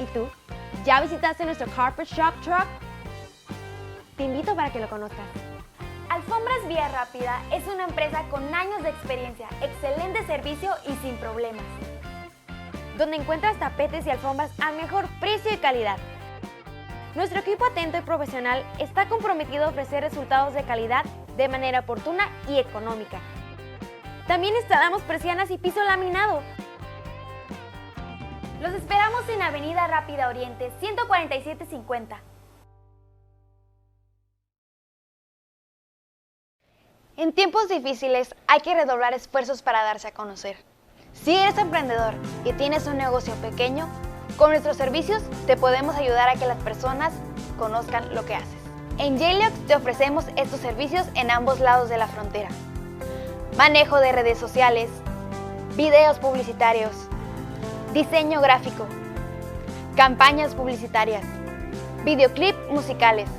¿Y tú? ¿Ya visitaste nuestro Carpet Shop Truck? Te invito para que lo conozcas. Alfombras Vía Rápida es una empresa con años de experiencia, excelente servicio y sin problemas. Donde encuentras tapetes y alfombras al mejor precio y calidad. Nuestro equipo atento y profesional está comprometido a ofrecer resultados de calidad de manera oportuna y económica. También instalamos persianas y piso laminado. Los esperamos en Avenida Rápida Oriente, 14750. En tiempos difíciles hay que redoblar esfuerzos para darse a conocer. Si eres emprendedor y tienes un negocio pequeño, con nuestros servicios te podemos ayudar a que las personas conozcan lo que haces. En J-Lux te ofrecemos estos servicios en ambos lados de la frontera. Manejo de redes sociales, videos publicitarios, diseño gráfico, campañas publicitarias, videoclip musicales,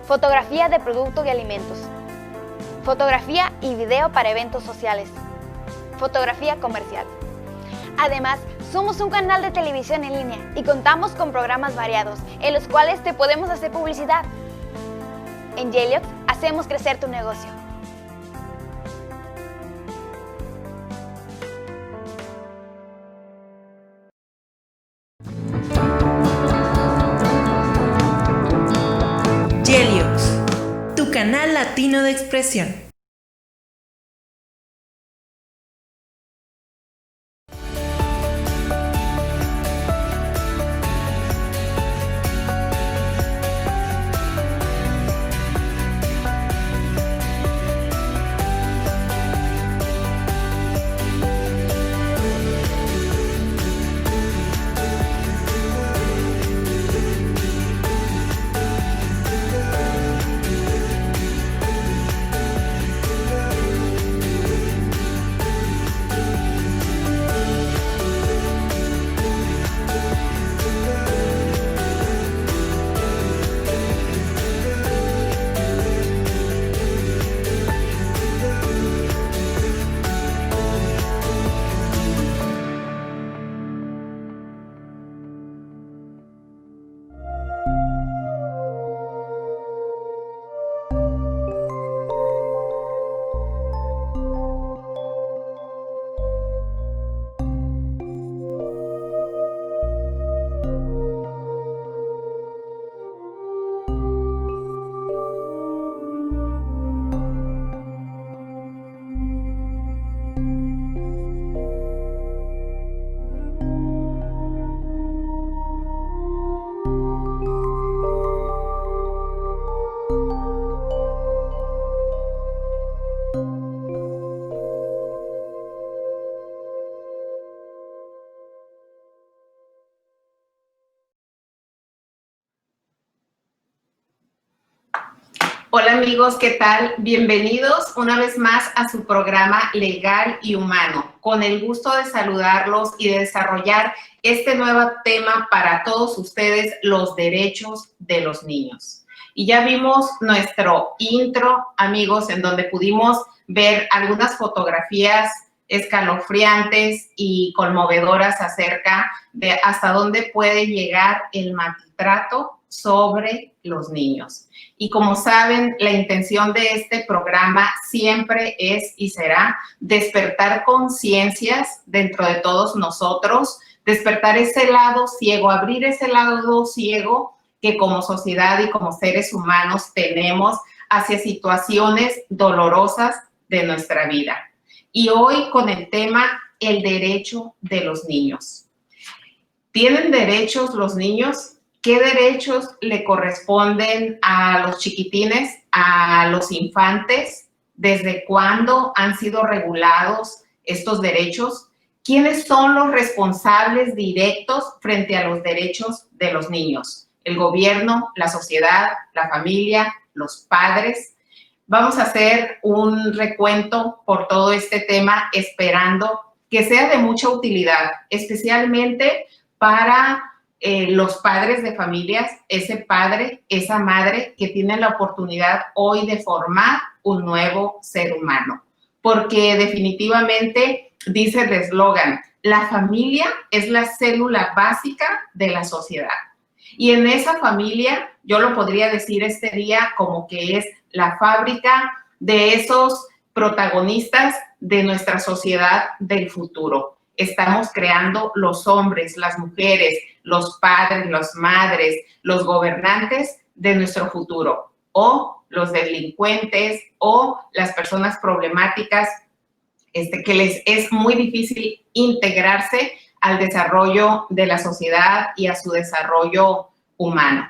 fotografía de producto y alimentos, fotografía y video para eventos sociales, fotografía comercial. Además, somos un canal de televisión en línea y contamos con programas variados en los cuales te podemos hacer publicidad. En J-Lux hacemos crecer tu negocio. J-Lux, tu canal latino de expresión. Hola amigos, ¿qué tal? Bienvenidos una vez más a su programa Legal y Humano. Con el gusto de saludarlos y de desarrollar este nuevo tema para todos ustedes, los derechos de los niños. Y ya vimos nuestro intro, amigos, en donde pudimos ver algunas fotografías escalofriantes y conmovedoras acerca de hasta dónde puede llegar el maltrato sobre los niños. Y como saben, la intención de este programa siempre es y será despertar conciencias dentro de todos nosotros, despertar ese lado ciego, abrir ese lado ciego que como sociedad y como seres humanos tenemos hacia situaciones dolorosas de nuestra vida. Y hoy con el tema, el derecho de los niños. ¿Tienen derechos los niños? ¿Qué derechos le corresponden a los chiquitines, a los infantes? ¿Desde cuándo han sido regulados estos derechos? ¿Quiénes son los responsables directos frente a los derechos de los niños? ¿El gobierno, la sociedad, la familia, los padres? Vamos a hacer un recuento por todo este tema, esperando que sea de mucha utilidad, especialmente para los padres de familias, ese padre, esa madre que tiene la oportunidad hoy de formar un nuevo ser humano. Porque definitivamente dice el eslogan, la familia es la célula básica de la sociedad. Y en esa familia, yo lo podría decir este día como que es la fábrica de esos protagonistas de nuestra sociedad del futuro. Estamos creando los hombres, las mujeres, los padres, las madres, los gobernantes de nuestro futuro, o los delincuentes, o las personas problemáticas que les es muy difícil integrarse al desarrollo de la sociedad y a su desarrollo humano.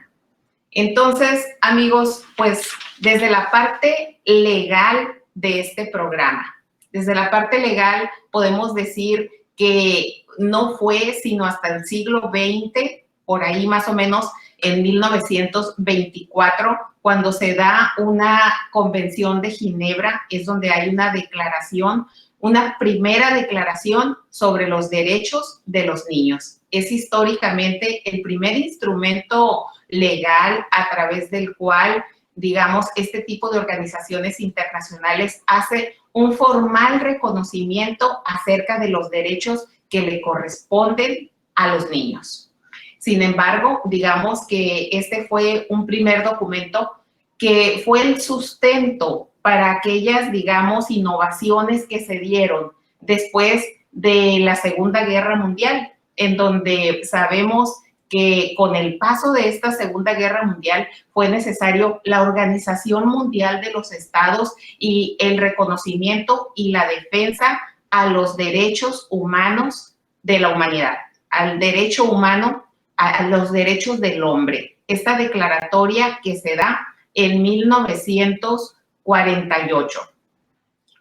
Entonces, amigos, pues desde la parte legal de este programa, desde la parte legal podemos decir que no fue sino hasta el siglo XX, por ahí más o menos en 1924, cuando se da una convención de Ginebra, es donde hay una declaración, una primera declaración sobre los derechos de los niños. Es históricamente el primer instrumento legal a través del cual, digamos, este tipo de organizaciones internacionales hace un formal reconocimiento acerca de los derechos que le corresponden a los niños. Sin embargo, digamos que este fue un primer documento que fue el sustento para aquellas, digamos, innovaciones que se dieron después de la Segunda Guerra Mundial, en donde sabemos que con el paso de esta Segunda Guerra Mundial fue necesario la Organización Mundial de los Estados y el reconocimiento y la defensa a los derechos humanos de la humanidad, al derecho humano, a los derechos del hombre. Esta declaratoria que se da en 1948.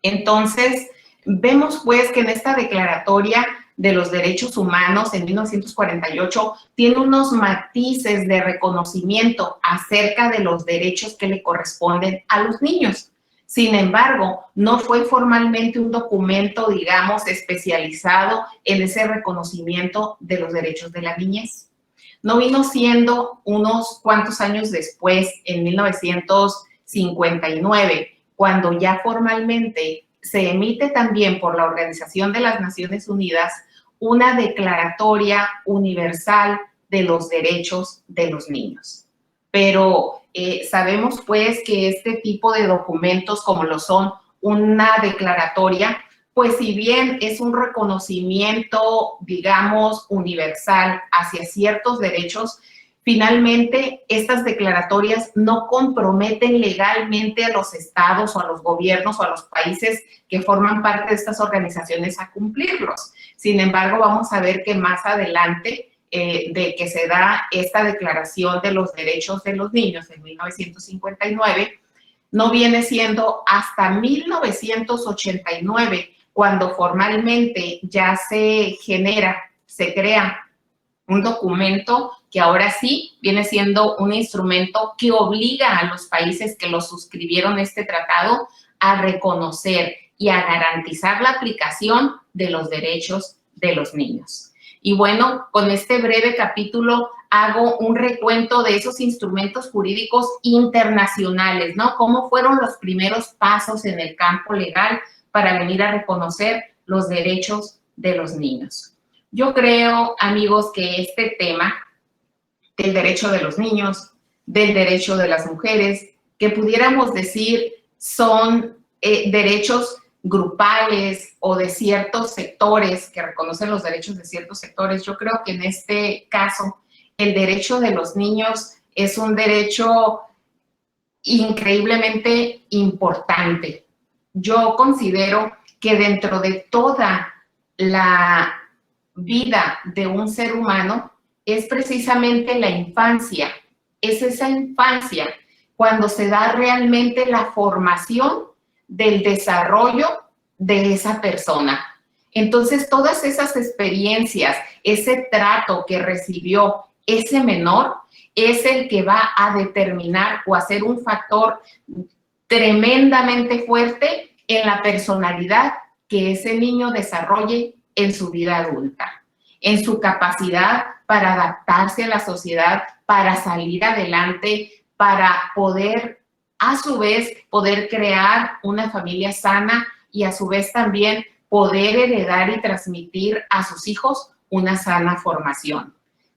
Entonces, vemos pues que en esta declaratoria de los derechos humanos en 1948 tiene unos matices de reconocimiento acerca de los derechos que le corresponden a los niños. Sin embargo, no fue formalmente un documento, digamos, especializado en ese reconocimiento de los derechos de la niñez. No vino siendo unos cuantos años después, en 1959, cuando ya formalmente se emite también por la Organización de las Naciones Unidas una declaratoria universal de los derechos de los niños. Pero sabemos pues que este tipo de documentos, como lo son una declaratoria, pues si bien es un reconocimiento, digamos, universal hacia ciertos derechos, finalmente estas declaratorias no comprometen legalmente a los estados o a los gobiernos o a los países que forman parte de estas organizaciones a cumplirlos. Sin embargo, vamos a ver que más adelante de que se da esta Declaración de los Derechos de los Niños en 1959, no viene siendo hasta 1989 cuando formalmente ya se crea un documento que ahora sí viene siendo un instrumento que obliga a los países que lo suscribieron este tratado a reconocer y a garantizar la aplicación de los derechos de los niños. Y bueno, con este breve capítulo hago un recuento de esos instrumentos jurídicos internacionales, ¿no? Cómo fueron los primeros pasos en el campo legal para venir a reconocer los derechos de los niños. Yo creo, amigos, que este tema del derecho de los niños, del derecho de las mujeres, que pudiéramos decir son derechos grupales o de ciertos sectores que reconocen los derechos de ciertos sectores. Yo creo que en este caso el derecho de los niños es un derecho increíblemente importante. Yo considero que dentro de toda la vida de un ser humano es precisamente la infancia. Es esa infancia cuando se da realmente la formación del desarrollo de esa persona. Entonces, todas esas experiencias, ese trato que recibió ese menor, es el que va a determinar o a ser un factor tremendamente fuerte en la personalidad que ese niño desarrolle en su vida adulta, en su capacidad para adaptarse a la sociedad, para salir adelante, para poder, a su vez, poder crear una familia sana y a su vez también poder heredar y transmitir a sus hijos una sana formación.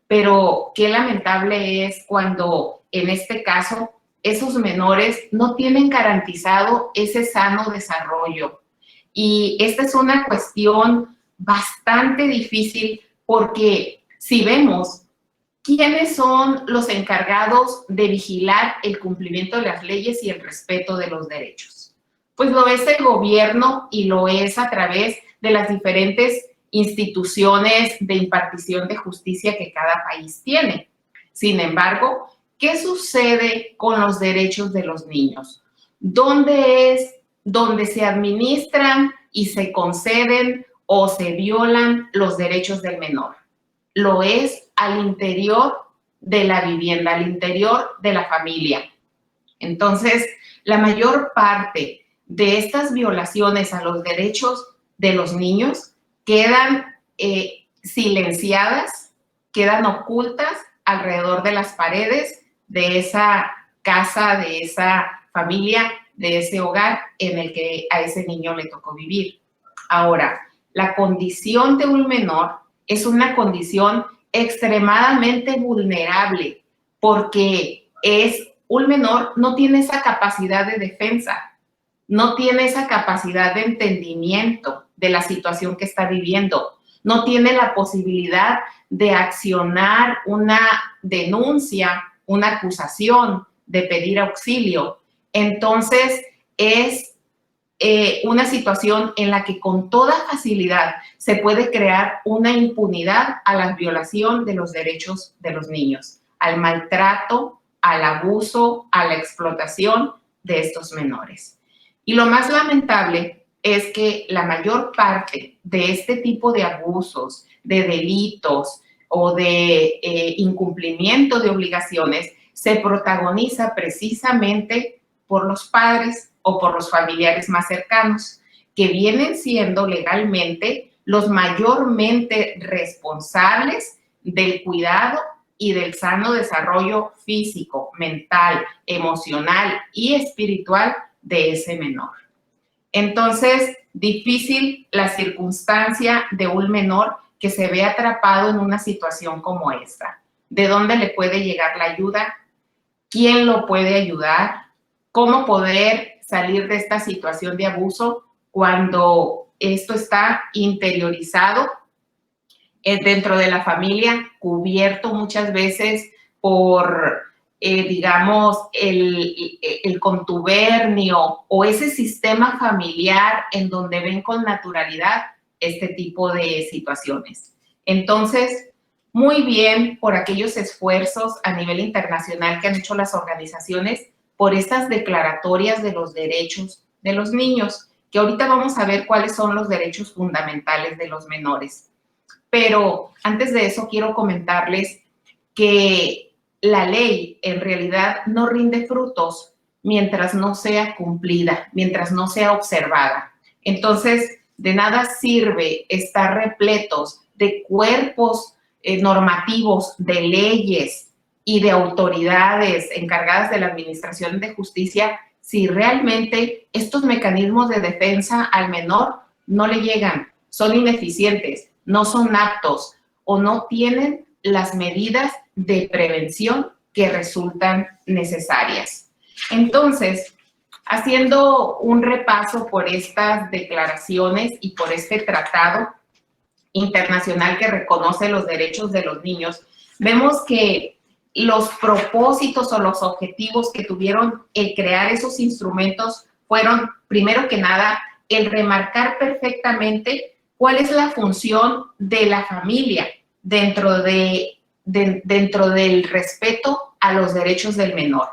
Pero qué lamentable es cuando, en este caso, esos menores no tienen garantizado ese sano desarrollo. Y esta es una cuestión bastante difícil porque si vemos quiénes son los encargados de vigilar el cumplimiento de las leyes y el respeto de los derechos, pues lo es el gobierno y lo es a través de las diferentes instituciones de impartición de justicia que cada país tiene. Sin embargo, ¿qué sucede con los derechos de los niños? ¿Dónde es donde se administran y se conceden o se violan los derechos del menor? Lo es al interior de la vivienda, al interior de la familia. Entonces, la mayor parte de estas violaciones a los derechos de los niños quedan silenciadas, quedan ocultas alrededor de las paredes de esa casa, de esa familia, de ese hogar en el que a ese niño le tocó vivir. Ahora, la condición de un menor es una condición extremadamente vulnerable porque un menor no tiene esa capacidad de defensa, no tiene esa capacidad de entendimiento de la situación que está viviendo, no tiene la posibilidad de accionar una denuncia, una acusación, de pedir auxilio. Entonces, es una situación en la que con toda facilidad se puede crear una impunidad a la violación de los derechos de los niños, al maltrato, al abuso, a la explotación de estos menores. Y lo más lamentable es que la mayor parte de este tipo de abusos, de delitos o de incumplimiento de obligaciones se protagoniza precisamente por los padres o por los familiares más cercanos, que vienen siendo legalmente los mayormente responsables del cuidado y del sano desarrollo físico, mental, emocional y espiritual de ese menor. Entonces, difícil la circunstancia de un menor que se ve atrapado en una situación como esta. ¿De dónde le puede llegar la ayuda? ¿Quién lo puede ayudar? ¿Cómo poder salir de esta situación de abuso cuando esto está interiorizado dentro de la familia, cubierto muchas veces por, digamos, el contubernio o ese sistema familiar en donde ven con naturalidad este tipo de situaciones? Entonces, muy bien por aquellos esfuerzos a nivel internacional que han hecho las organizaciones por estas declaratorias de los derechos de los niños, que ahorita vamos a ver cuáles son los derechos fundamentales de los menores. Pero antes de eso quiero comentarles que la ley en realidad no rinde frutos mientras no sea cumplida, mientras no sea observada. Entonces, de nada sirve estar repletos de cuerpos normativos, de leyes y de autoridades encargadas de la administración de justicia si realmente estos mecanismos de defensa al menor no le llegan, son ineficientes, no son aptos o no tienen las medidas de prevención que resultan necesarias. Entonces, haciendo un repaso por estas declaraciones y por este tratado internacional que reconoce los derechos de los niños, vemos que los propósitos o los objetivos que tuvieron el crear esos instrumentos fueron, primero que nada, el remarcar perfectamente cuál es la función de la familia dentro del respeto a los derechos del menor.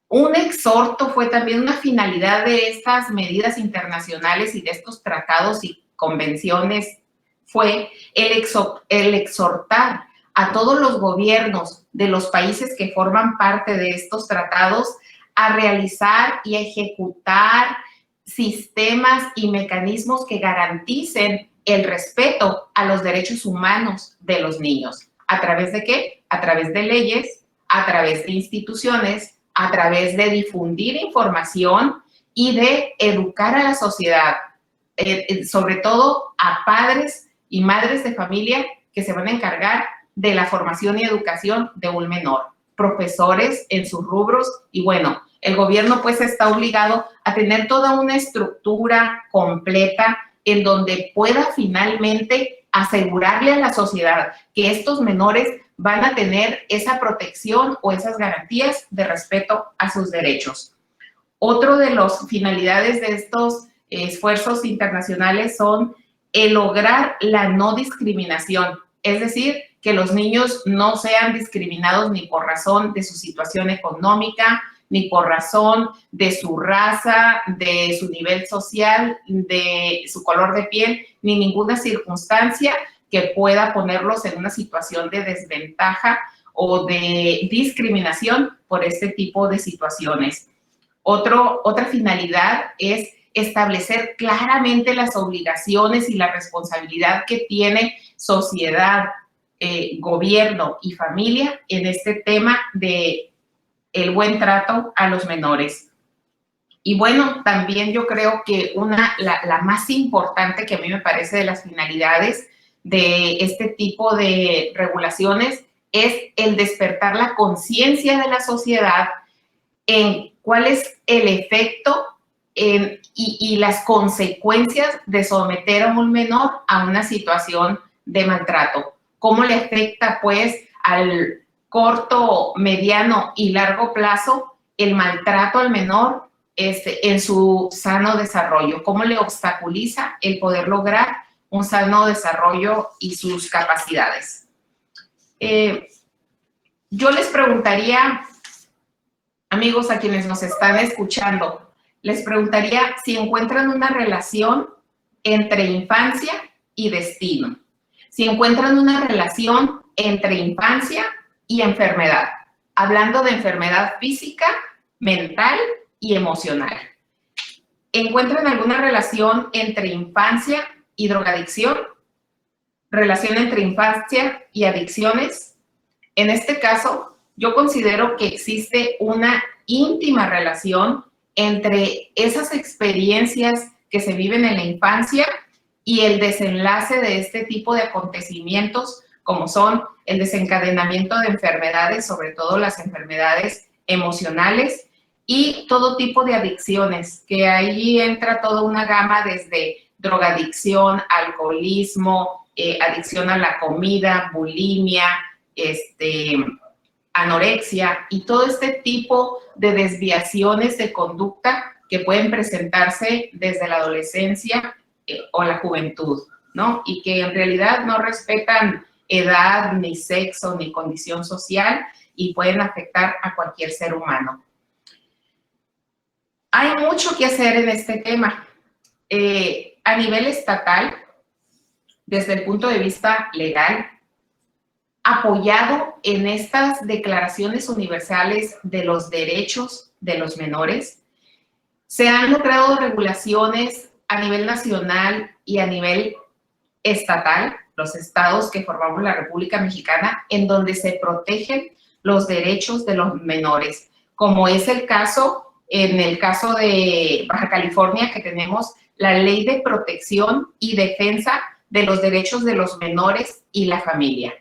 Un exhorto fue también una finalidad de estas medidas internacionales y de estos tratados y convenciones fue el exhortar a todos los gobiernos de los países que forman parte de estos tratados a realizar y a ejecutar sistemas y mecanismos que garanticen el respeto a los derechos humanos de los niños. ¿A través de qué? A través de leyes, a través de instituciones, a través de difundir información y de educar a la sociedad sobre todo a padres y madres de familia que se van a encargar de la formación y educación de un menor, profesores en sus rubros y bueno, el gobierno pues está obligado a tener toda una estructura completa en donde pueda finalmente asegurarle a la sociedad que estos menores van a tener esa protección o esas garantías de respeto a sus derechos. Otro de las finalidades de estos esfuerzos internacionales son el lograr la no discriminación, es decir, que los niños no sean discriminados ni por razón de su situación económica, ni por razón de su raza, de su nivel social, de su color de piel, ni ninguna circunstancia que pueda ponerlos en una situación de desventaja o de discriminación por este tipo de situaciones. Otra finalidad es establecer claramente las obligaciones y la responsabilidad que tiene sociedad, gobierno y familia en este tema de el buen trato a los menores. Y bueno, también yo creo que la más importante que a mí me parece de las finalidades de este tipo de regulaciones es el despertar la conciencia de la sociedad en cuál es el efecto y las consecuencias de someter a un menor a una situación de maltrato. ¿Cómo le afecta, pues, al corto, mediano y largo plazo el maltrato al menor en su sano desarrollo? ¿Cómo le obstaculiza el poder lograr un sano desarrollo y sus capacidades? Yo les preguntaría, amigos, a quienes nos están escuchando, les preguntaría si encuentran una relación entre infancia y destino. Si encuentran una relación entre infancia y enfermedad, hablando de enfermedad física, mental y emocional. ¿Encuentran alguna relación entre infancia y drogadicción? ¿Relación entre infancia y adicciones? En este caso, yo considero que existe una íntima relación entre esas experiencias que se viven en la infancia y el desenlace de este tipo de acontecimientos, como son el desencadenamiento de enfermedades, sobre todo las enfermedades emocionales y todo tipo de adicciones, que ahí entra toda una gama desde drogadicción, alcoholismo, adicción a la comida, bulimia, anorexia y todo este tipo de desviaciones de conducta que pueden presentarse desde la adolescencia o la juventud, ¿no? Y que en realidad no respetan edad, ni sexo, ni condición social y pueden afectar a cualquier ser humano. Hay mucho que hacer en este tema. A nivel estatal, desde el punto de vista legal, apoyado en estas declaraciones universales de los derechos de los menores, se han logrado regulaciones a nivel nacional y a nivel estatal, los estados que formamos la República Mexicana, en donde se protegen los derechos de los menores, como es el caso, en el caso de Baja California, que tenemos la Ley de Protección y Defensa de los Derechos de los Menores y la Familia.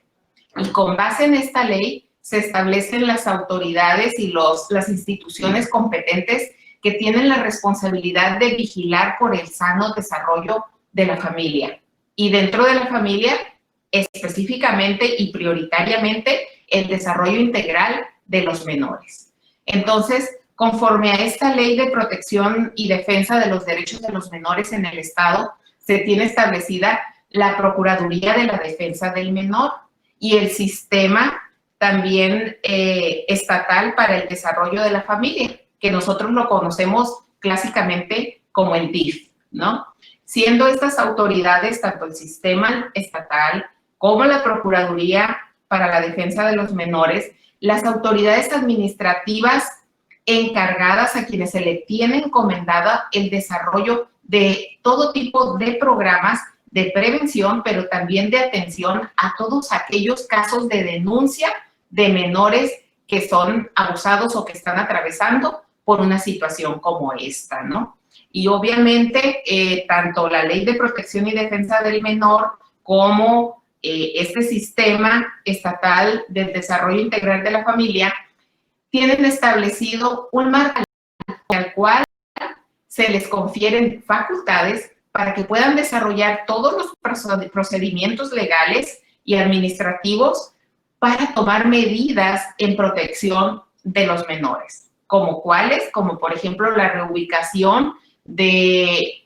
Y con base en esta ley se establecen las autoridades y las instituciones competentes que tienen la responsabilidad de vigilar por el sano desarrollo de la familia. Y dentro de la familia, específicamente y prioritariamente, el desarrollo integral de los menores. Entonces, conforme a esta ley de protección y defensa de los derechos de los menores en el Estado, se tiene establecida la Procuraduría de la Defensa del Menor y el sistema también estatal para el desarrollo de la familia, que nosotros lo conocemos clásicamente como el DIF, ¿no? Siendo estas autoridades, tanto el sistema estatal como la Procuraduría para la Defensa de los Menores, las autoridades administrativas encargadas a quienes se le tiene encomendada el desarrollo de todo tipo de programas de prevención, pero también de atención a todos aquellos casos de denuncia de menores que son abusados o que están atravesando por una situación como esta, ¿no? Y obviamente, tanto la Ley de Protección y Defensa del Menor como este sistema estatal del desarrollo integral de la familia tienen establecido un marco al cual se les confieren facultades para que puedan desarrollar todos los procedimientos legales y administrativos para tomar medidas en protección de los menores. ¿Como cuáles? Como por ejemplo la reubicación de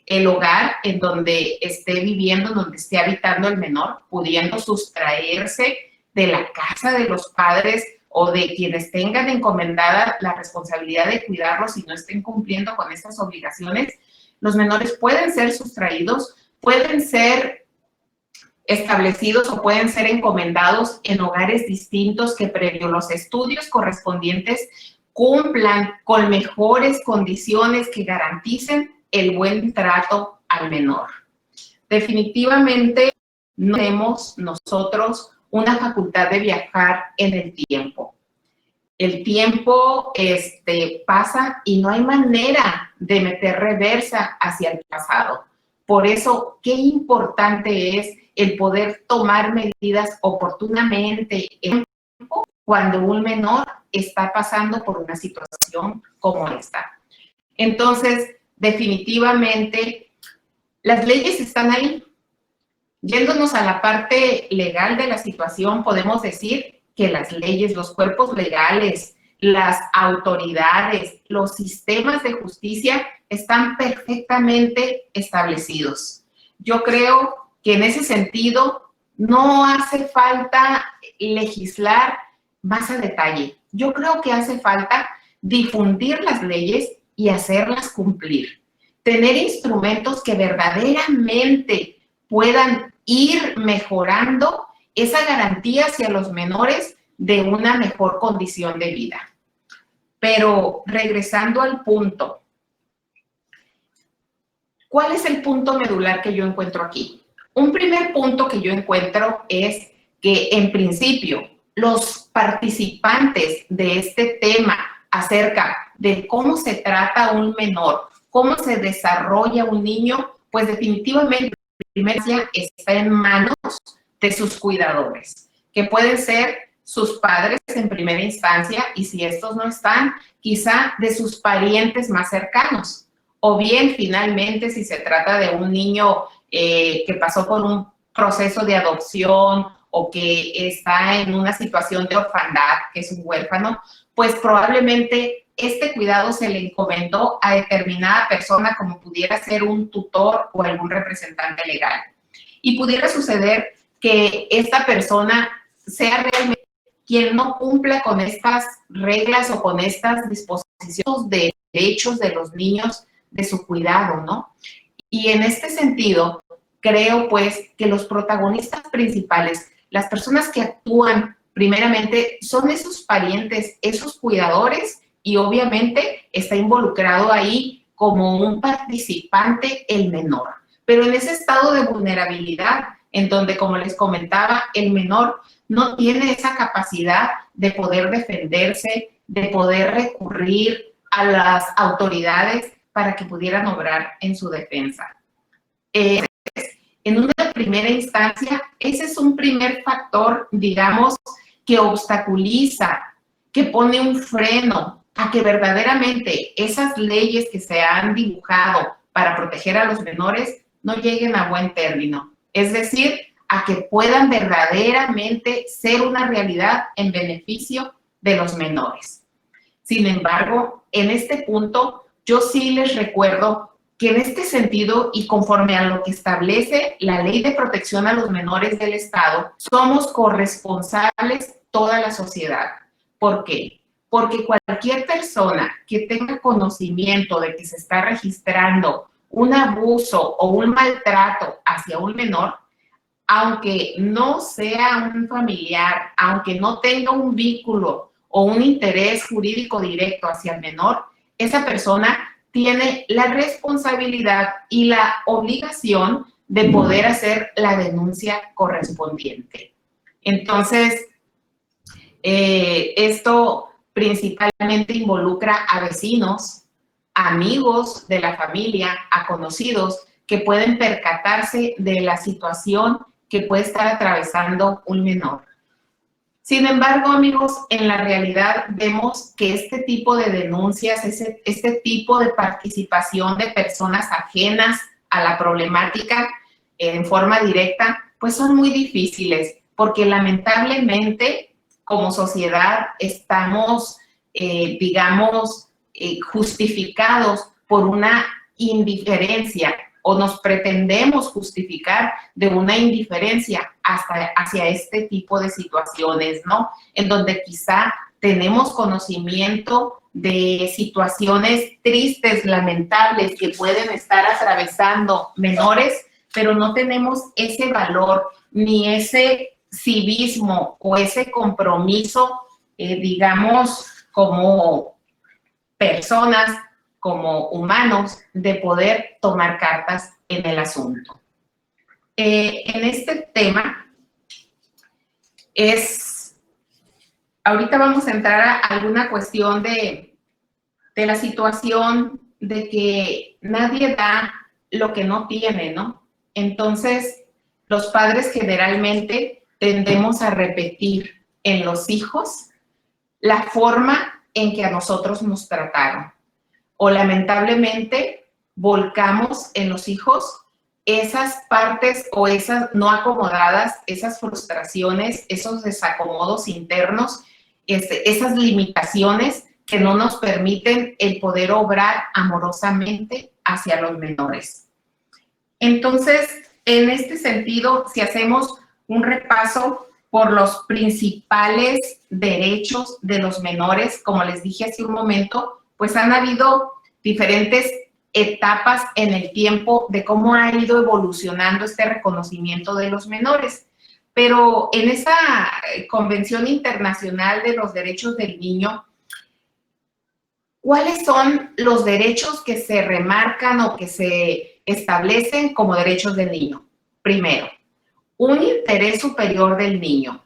el hogar en donde esté viviendo, en donde esté habitando el menor, pudiendo sustraerse de la casa de los padres o de quienes tengan encomendada la responsabilidad de cuidarlos y no estén cumpliendo con estas obligaciones. Los menores pueden ser sustraídos, pueden ser establecidos o pueden ser encomendados en hogares distintos que previo los estudios correspondientes cumplan con mejores condiciones que garanticen el buen trato al menor. Definitivamente no tenemos nosotros una facultad de viajar en el tiempo. El tiempo pasa y no hay manera de meter reversa hacia el pasado. Por eso, qué importante es el poder tomar medidas oportunamente en tiempo cuando un menor está pasando por una situación como esta. Entonces, definitivamente, las leyes están ahí. Yéndonos a la parte legal de la situación, podemos decir que las leyes, los cuerpos legales, las autoridades, los sistemas de justicia están perfectamente establecidos. Yo creo que en ese sentido no hace falta legislar más a detalle. Yo creo que hace falta difundir las leyes y hacerlas cumplir. Tener instrumentos que verdaderamente puedan ir mejorando esa garantía hacia los menores de una mejor condición de vida. Pero regresando al punto, ¿cuál es el punto medular que yo encuentro aquí? Un primer punto que yo encuentro es que, en principio, los participantes de este tema acerca de cómo se trata a un menor, cómo se desarrolla un niño, pues definitivamente primero está en manos de sus cuidadores, que pueden ser sus padres en primera instancia, y si estos no están, quizá de sus parientes más cercanos, o bien finalmente si se trata de un niño que pasó por un proceso de adopción o que está en una situación de orfandad, que es un huérfano, pues probablemente este cuidado se le encomendó a determinada persona, como pudiera ser un tutor o algún representante legal. Y pudiera suceder que esta persona sea realmente quien no cumpla con estas reglas o con estas disposiciones de derechos de los niños de su cuidado, ¿no? Y en este sentido, creo pues que los protagonistas principales, las personas que actúan primeramente, son esos parientes, esos cuidadores, y obviamente está involucrado ahí como un participante el menor. Pero en ese estado de vulnerabilidad, en donde, como les comentaba, el menor no tiene esa capacidad de poder defenderse, de poder recurrir a las autoridades para que pudieran obrar en su defensa. En una primera instancia, ese es un primer factor, digamos, que obstaculiza, que pone un freno a que verdaderamente esas leyes que se han dibujado para proteger a los menores no lleguen a buen término. Es decir, a que puedan verdaderamente ser una realidad en beneficio de los menores. Sin embargo, en este punto, yo sí les recuerdo que en este sentido y conforme a lo que establece la Ley de Protección a los Menores del Estado, somos corresponsables toda la sociedad. ¿Por qué? Porque cualquier persona que tenga conocimiento de que se está registrando un abuso o un maltrato hacia un menor, aunque no sea un familiar, aunque no tenga un vínculo o un interés jurídico directo hacia el menor, esa persona tiene la responsabilidad y la obligación de poder hacer la denuncia correspondiente. Entonces, esto principalmente involucra a vecinos, amigos de la familia, a conocidos que pueden percatarse de la situación que puede estar atravesando un menor. Sin embargo, amigos, en la realidad vemos que este tipo de denuncias, este tipo de participación de personas ajenas a la problemática en forma directa, pues son muy difíciles, porque lamentablemente como sociedad estamos, justificados por una indiferencia, o nos pretendemos justificar de una indiferencia hacia este tipo de situaciones, ¿no? En donde quizá tenemos conocimiento de situaciones tristes, lamentables, que pueden estar atravesando menores, pero no tenemos ese valor ni ese civismo o ese compromiso, digamos, como personas, como humanos, de poder tomar cartas en el asunto. En este tema ahorita vamos a entrar a alguna cuestión de la situación de que nadie da lo que no tiene, ¿no? Entonces, los padres generalmente tendemos a repetir en los hijos la forma en que a nosotros nos trataron. O lamentablemente volcamos en los hijos esas partes o esas no acomodadas, esas frustraciones, esos desacomodos internos, esas limitaciones que no nos permiten el poder obrar amorosamente hacia los menores. Entonces, en este sentido, si hacemos un repaso por los principales derechos de los menores, como les dije hace un momento, pues han habido diferentes etapas en el tiempo de cómo ha ido evolucionando este reconocimiento de los menores. Pero en esa Convención Internacional de los Derechos del Niño, ¿cuáles son los derechos que se remarcan o que se establecen como derechos del niño? Primero, un interés superior del niño.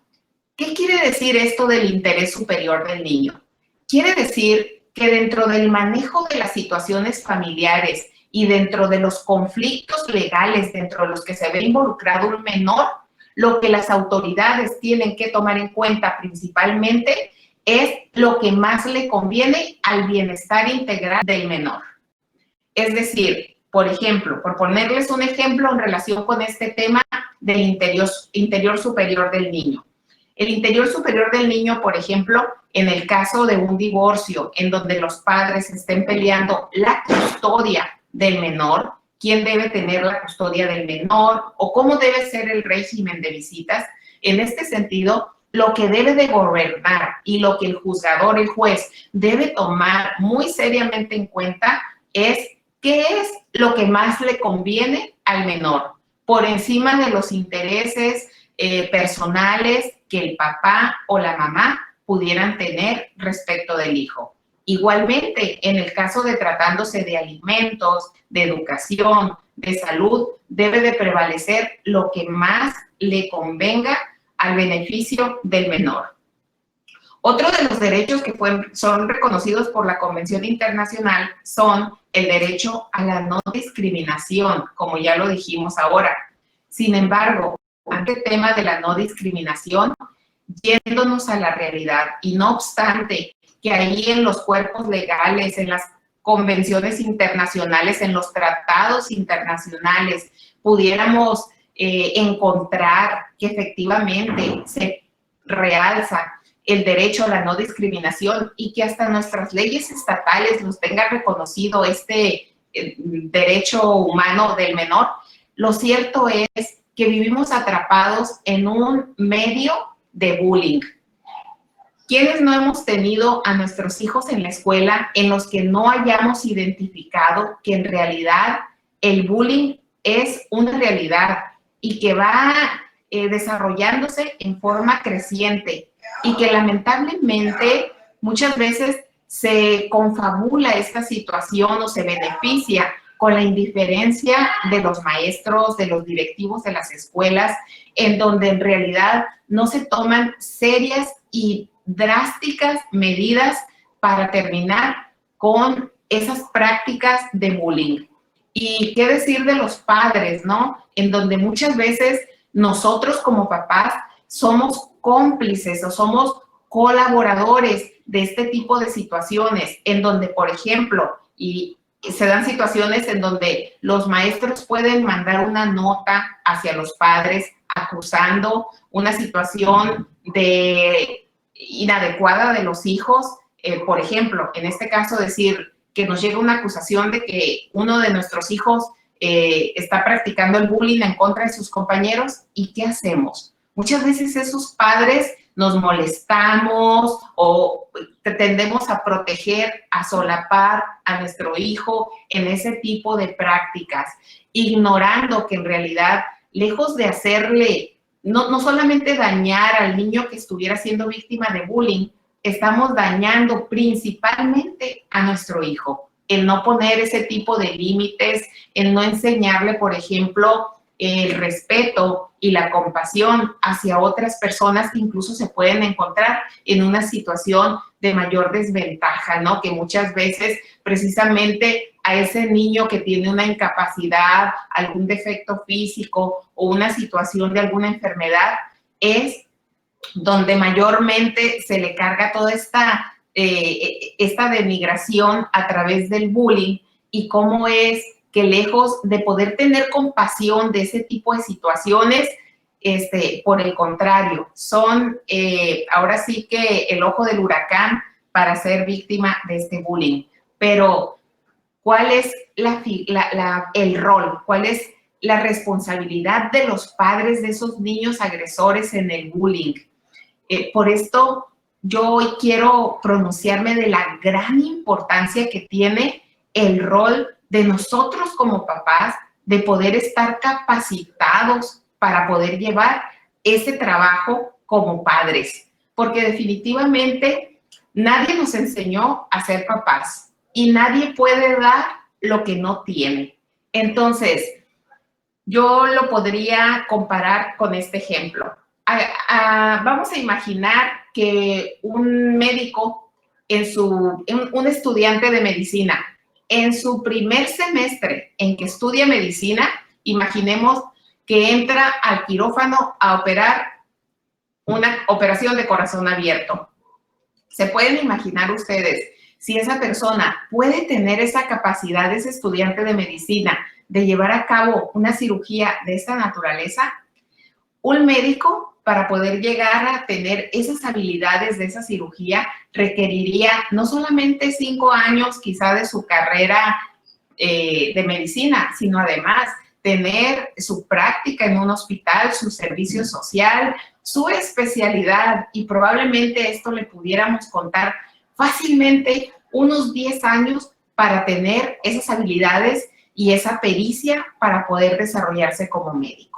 ¿Qué quiere decir esto del interés superior del niño? Quiere decir que dentro del manejo de las situaciones familiares y dentro de los conflictos legales dentro de los que se ve involucrado un menor, lo que las autoridades tienen que tomar en cuenta principalmente es lo que más le conviene al bienestar integral del menor. Es decir, por ejemplo, por ponerles un ejemplo en relación con este tema del interior superior del niño. El interior superior del niño, por ejemplo, en el caso de un divorcio, en donde los padres estén peleando la custodia del menor, quién debe tener la custodia del menor o cómo debe ser el régimen de visitas, en este sentido, lo que debe de gobernar y lo que el juzgador, el juez, debe tomar muy seriamente en cuenta es qué es lo que más le conviene al menor, por encima de los intereses personales que el papá o la mamá pudieran tener respecto del hijo. Igualmente, en el caso de tratándose de alimentos, de educación, de salud, debe de prevalecer lo que más le convenga al beneficio del menor. Otro de los derechos que son reconocidos por la Convención Internacional son el derecho a la no discriminación, como ya lo dijimos ahora. Sin embargo, ante el tema de la no discriminación, yéndonos a la realidad, y no obstante que ahí en los cuerpos legales, en las convenciones internacionales, en los tratados internacionales, pudiéramos encontrar que efectivamente se realza el derecho a la no discriminación y que hasta nuestras leyes estatales nos tengan reconocido este derecho humano del menor, lo cierto es que vivimos atrapados en un medio de bullying. ¿Quiénes no hemos tenido a nuestros hijos en la escuela en los que no hayamos identificado que en realidad el bullying es una realidad y que va desarrollándose en forma creciente y que lamentablemente muchas veces se confabula esta situación o se beneficia con la indiferencia de los maestros, de los directivos de las escuelas, en donde en realidad no se toman serias y drásticas medidas para terminar con esas prácticas de bullying. Y qué decir de los padres, ¿no? En donde muchas veces nosotros como papás somos cómplices o somos colaboradores de este tipo de situaciones, en donde, por ejemplo, y se dan situaciones en donde los maestros pueden mandar una nota hacia los padres acusando una situación inadecuada de los hijos. Por ejemplo, en este caso decir que nos llega una acusación de que uno de nuestros hijos está practicando el bullying en contra de sus compañeros. ¿Y qué hacemos? Muchas veces esos padres nos molestamos o tendemos a proteger, a solapar a nuestro hijo en ese tipo de prácticas, ignorando que en realidad, lejos de hacerle, no solamente dañar al niño que estuviera siendo víctima de bullying, estamos dañando principalmente a nuestro hijo. El no poner ese tipo de límites, el no enseñarle, por ejemplo, el respeto y la compasión hacia otras personas que incluso se pueden encontrar en una situación de mayor desventaja, ¿no? Que muchas veces precisamente a ese niño que tiene una incapacidad, algún defecto físico o una situación de alguna enfermedad es donde mayormente se le carga toda esta denigración a través del bullying, y cómo es que lejos de poder tener compasión de ese tipo de situaciones, por el contrario, son ahora sí que el ojo del huracán para ser víctima de este bullying. Pero, ¿cuál es el rol? ¿Cuál es la responsabilidad de los padres de esos niños agresores en el bullying? Por esto, yo hoy quiero pronunciarme de la gran importancia que tiene el rol de nosotros como papás, de poder estar capacitados para poder llevar ese trabajo como padres. Porque definitivamente nadie nos enseñó a ser papás y nadie puede dar lo que no tiene. Entonces, yo lo podría comparar con este ejemplo. Vamos a imaginar que un médico, un estudiante de medicina, en su primer semestre en que estudia medicina, imaginemos que entra al quirófano a operar una operación de corazón abierto. ¿Se pueden imaginar ustedes si esa persona puede tener esa capacidad, ese estudiante de medicina, de llevar a cabo una cirugía de esta naturaleza? Un médico, para poder llegar a tener esas habilidades de esa cirugía, requeriría no solamente 5 años quizá de su carrera de medicina, sino además tener su práctica en un hospital, su servicio social, su especialidad, y probablemente esto le pudiéramos contar fácilmente unos 10 años para tener esas habilidades y esa pericia para poder desarrollarse como médico.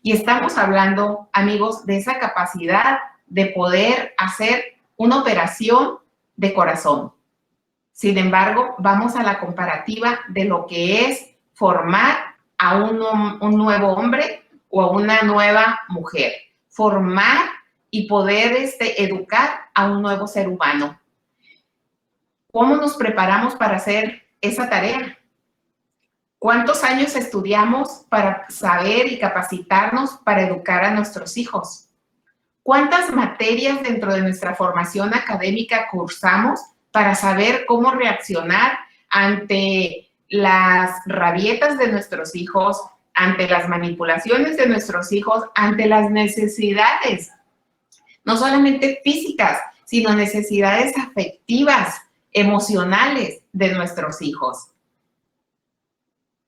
Y estamos hablando, amigos, de esa capacidad de poder hacer una operación de corazón. Sin embargo, vamos a la comparativa de lo que es formar a un nuevo hombre o a una nueva mujer. Formar y poder educar a un nuevo ser humano. ¿Cómo nos preparamos para hacer esa tarea? ¿Cuántos años estudiamos para saber y capacitarnos para educar a nuestros hijos? ¿Cuántas materias dentro de nuestra formación académica cursamos para saber cómo reaccionar ante las rabietas de nuestros hijos, ante las manipulaciones de nuestros hijos, ante las necesidades, no solamente físicas, sino necesidades afectivas, emocionales de nuestros hijos?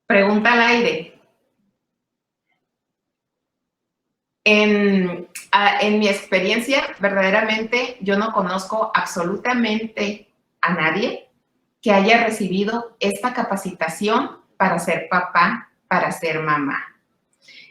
Pregunta al aire. En mi experiencia, verdaderamente, yo no conozco absolutamente a nadie que haya recibido esta capacitación para ser papá, para ser mamá.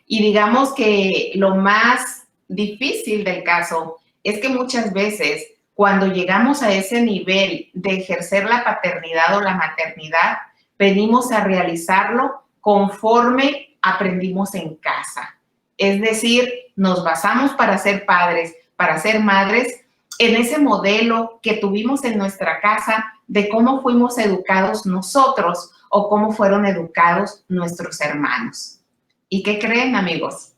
Y digamos que lo más difícil del caso es que muchas veces, cuando llegamos a ese nivel de ejercer la paternidad o la maternidad, venimos a realizarlo conforme aprendimos en casa. Es decir, nos basamos para ser padres, para ser madres, en ese modelo que tuvimos en nuestra casa de cómo fuimos educados nosotros o cómo fueron educados nuestros hermanos. ¿Y qué creen, amigos?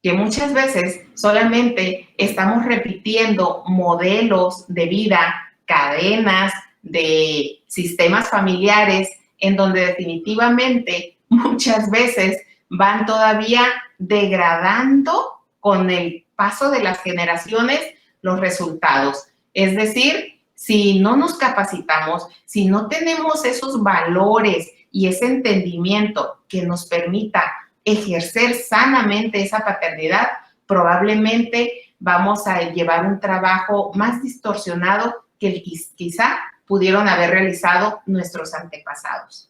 Que muchas veces solamente estamos repitiendo modelos de vida, cadenas de sistemas familiares, en donde definitivamente muchas veces van todavía degradando con el paso de las generaciones los resultados. Es decir, si no nos capacitamos, si no tenemos esos valores y ese entendimiento que nos permita ejercer sanamente esa paternidad, probablemente vamos a llevar un trabajo más distorsionado que el que quizá pudieron haber realizado nuestros antepasados.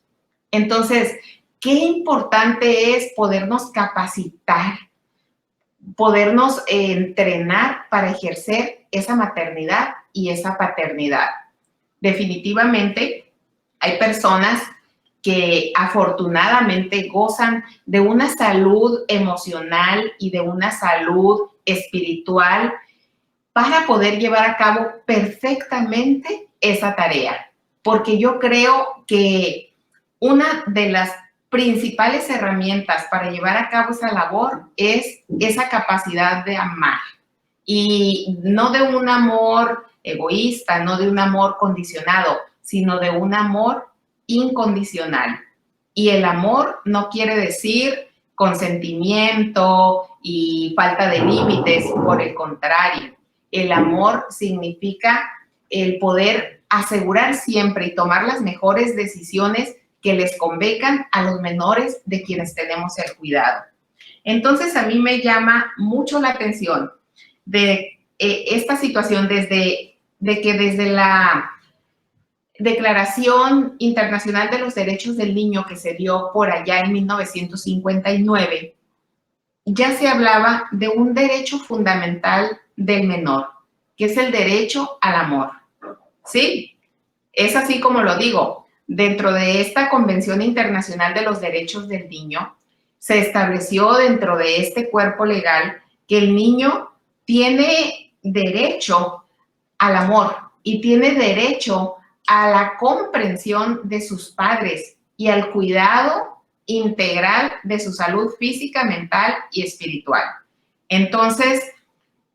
Entonces, qué importante es podernos capacitar, podernos entrenar para ejercer esa maternidad y esa paternidad. Definitivamente hay personas que afortunadamente gozan de una salud emocional y de una salud espiritual para poder llevar a cabo perfectamente esa tarea. Porque yo creo que una de las principales herramientas para llevar a cabo esa labor es esa capacidad de amar. Y no de un amor egoísta, no de un amor condicionado, sino de un amor incondicional. Y el amor no quiere decir consentimiento y falta de límites, por el contrario. El amor significa el poder asegurar siempre y tomar las mejores decisiones que les convengan a los menores de quienes tenemos el cuidado. Entonces, a mí me llama mucho la atención de esta situación desde la Declaración Internacional de los Derechos del Niño que se dio por allá en 1959, ya se hablaba de un derecho fundamental del menor, que es el derecho al amor. ¿Sí? Es así como lo digo. Dentro de esta Convención Internacional de los Derechos del Niño, se estableció dentro de este cuerpo legal que el niño tiene derecho al amor y tiene derecho a la comprensión de sus padres y al cuidado integral de su salud física, mental y espiritual. Entonces,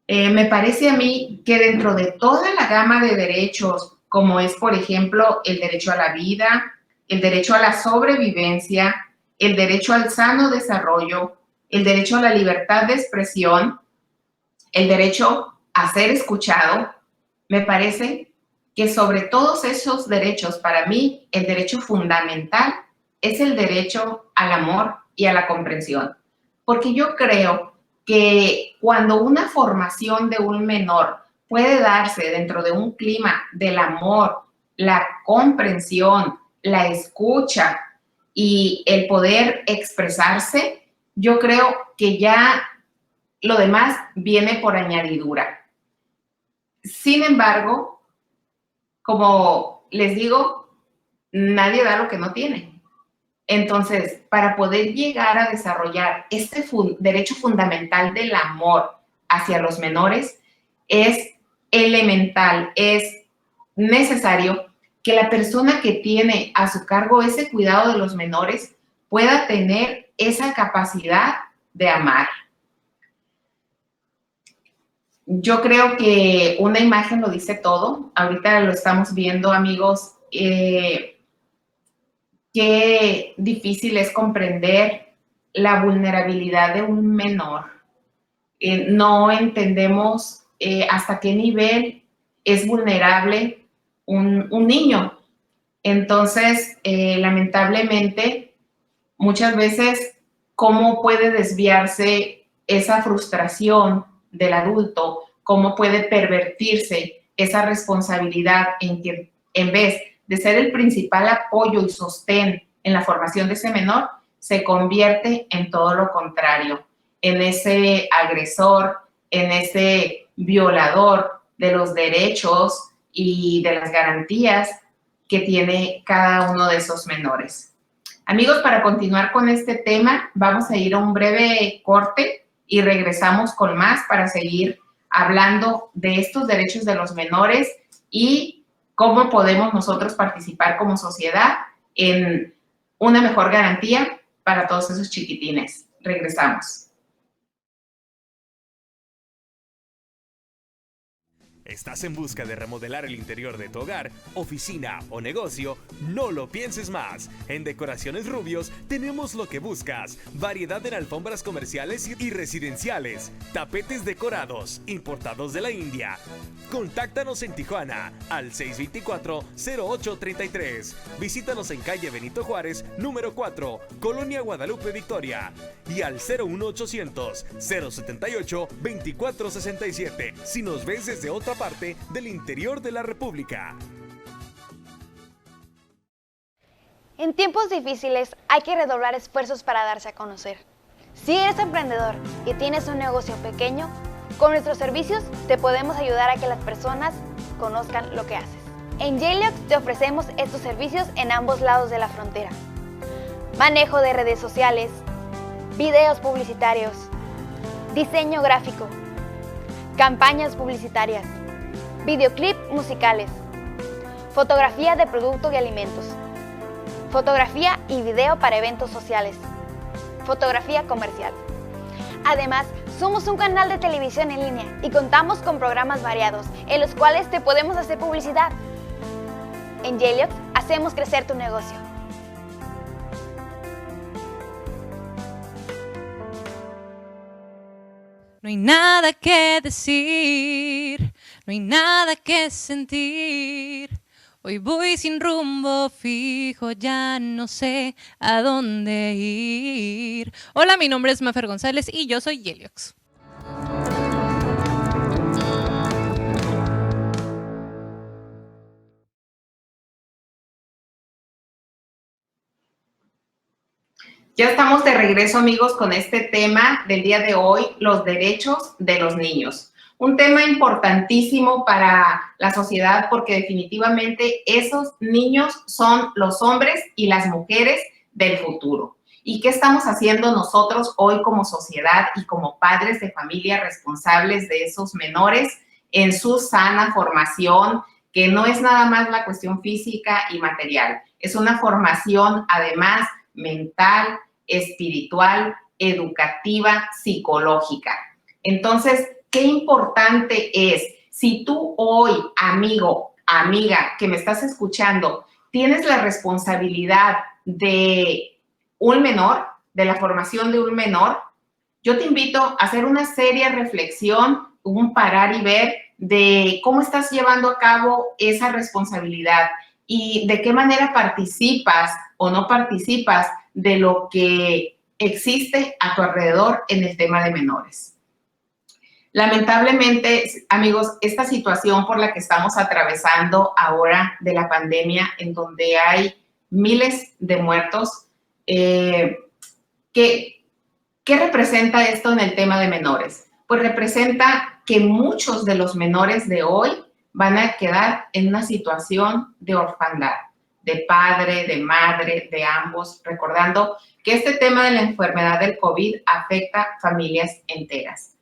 me parece a mí que dentro de toda la gama de derechos, como es, por ejemplo, el derecho a la vida, el derecho a la sobrevivencia, el derecho al sano desarrollo, el derecho a la libertad de expresión, el derecho a ser escuchado, me parece que sobre todos esos derechos, para mí, el derecho fundamental es el derecho al amor y a la comprensión. Porque yo creo que cuando una formación de un menor puede darse dentro de un clima del amor, la comprensión, la escucha y el poder expresarse, yo creo que ya lo demás viene por añadidura. Sin embargo, como les digo, nadie da lo que no tiene. Entonces, para poder llegar a desarrollar este derecho fundamental del amor hacia los menores, es elemental, es necesario que la persona que tiene a su cargo ese cuidado de los menores pueda tener esa capacidad de amar. Yo creo que una imagen lo dice todo. Ahorita lo estamos viendo, amigos. Qué difícil es comprender la vulnerabilidad de un menor. No entendemos hasta qué nivel es vulnerable un niño. Entonces, lamentablemente, muchas veces, ¿cómo puede desviarse esa frustración del adulto? ¿Cómo puede pervertirse esa responsabilidad en que, en vez de ser el principal apoyo y sostén en la formación de ese menor, se convierte en todo lo contrario, en ese agresor, en ese violador de los derechos y de las garantías que tiene cada uno de esos menores? Amigos, para continuar con este tema, vamos a ir a un breve corte y regresamos con más para seguir hablando de estos derechos de los menores y cómo podemos nosotros participar como sociedad en una mejor garantía para todos esos chiquitines. Regresamos. ¿Estás en busca de remodelar el interior de tu hogar, oficina o negocio? No lo pienses más. En Decoraciones Rubios tenemos lo que buscas. Variedad en alfombras comerciales y residenciales. Tapetes decorados, importados de la India. Contáctanos en Tijuana al 624-0833. Visítanos en calle Benito Juárez, número 4, Colonia Guadalupe, Victoria. Y al 01800-078-2467. Si nos ves desde otra parte del interior de la República. En tiempos difíciles hay que redoblar esfuerzos para darse a conocer. Si eres emprendedor y tienes un negocio pequeño, con nuestros servicios te podemos ayudar a que las personas conozcan lo que haces. En J-Lux te ofrecemos estos servicios en ambos lados de la frontera. Manejo de redes sociales, videos publicitarios, diseño gráfico, campañas publicitarias, videoclip musicales, fotografía de producto y alimentos, fotografía y video para eventos sociales, fotografía comercial. Además, somos un canal de televisión en línea y contamos con programas variados en los cuales te podemos hacer publicidad. En J-Lux hacemos crecer tu negocio. No hay nada que decir, no hay nada que sentir. Hoy voy sin rumbo fijo, ya no sé a dónde ir. Hola, mi nombre es Mafer González y yo soy J-Lux. Ya estamos de regreso, amigos, con este tema del día de hoy, los derechos de los niños. Un tema importantísimo para la sociedad porque definitivamente esos niños son los hombres y las mujeres del futuro. ¿Y qué estamos haciendo nosotros hoy como sociedad y como padres de familia responsables de esos menores en su sana formación, que no es nada más la cuestión física y material? Es una formación además mental, espiritual, educativa, psicológica. Entonces, qué importante es, si tú hoy, amigo, amiga, que me estás escuchando, tienes la responsabilidad de un menor, de la formación de un menor, yo te invito a hacer una seria reflexión, un parar y ver de cómo estás llevando a cabo esa responsabilidad y de qué manera participas o no participas de lo que existe a tu alrededor en el tema de menores. Lamentablemente, amigos, esta situación por la que estamos atravesando ahora de la pandemia, en donde hay miles de muertos, ¿qué representa esto en el tema de menores? Pues representa que muchos de los menores de hoy van a quedar en una situación de orfandad, de padre, de madre, de ambos, recordando que este tema de la enfermedad del COVID afecta familias enteras.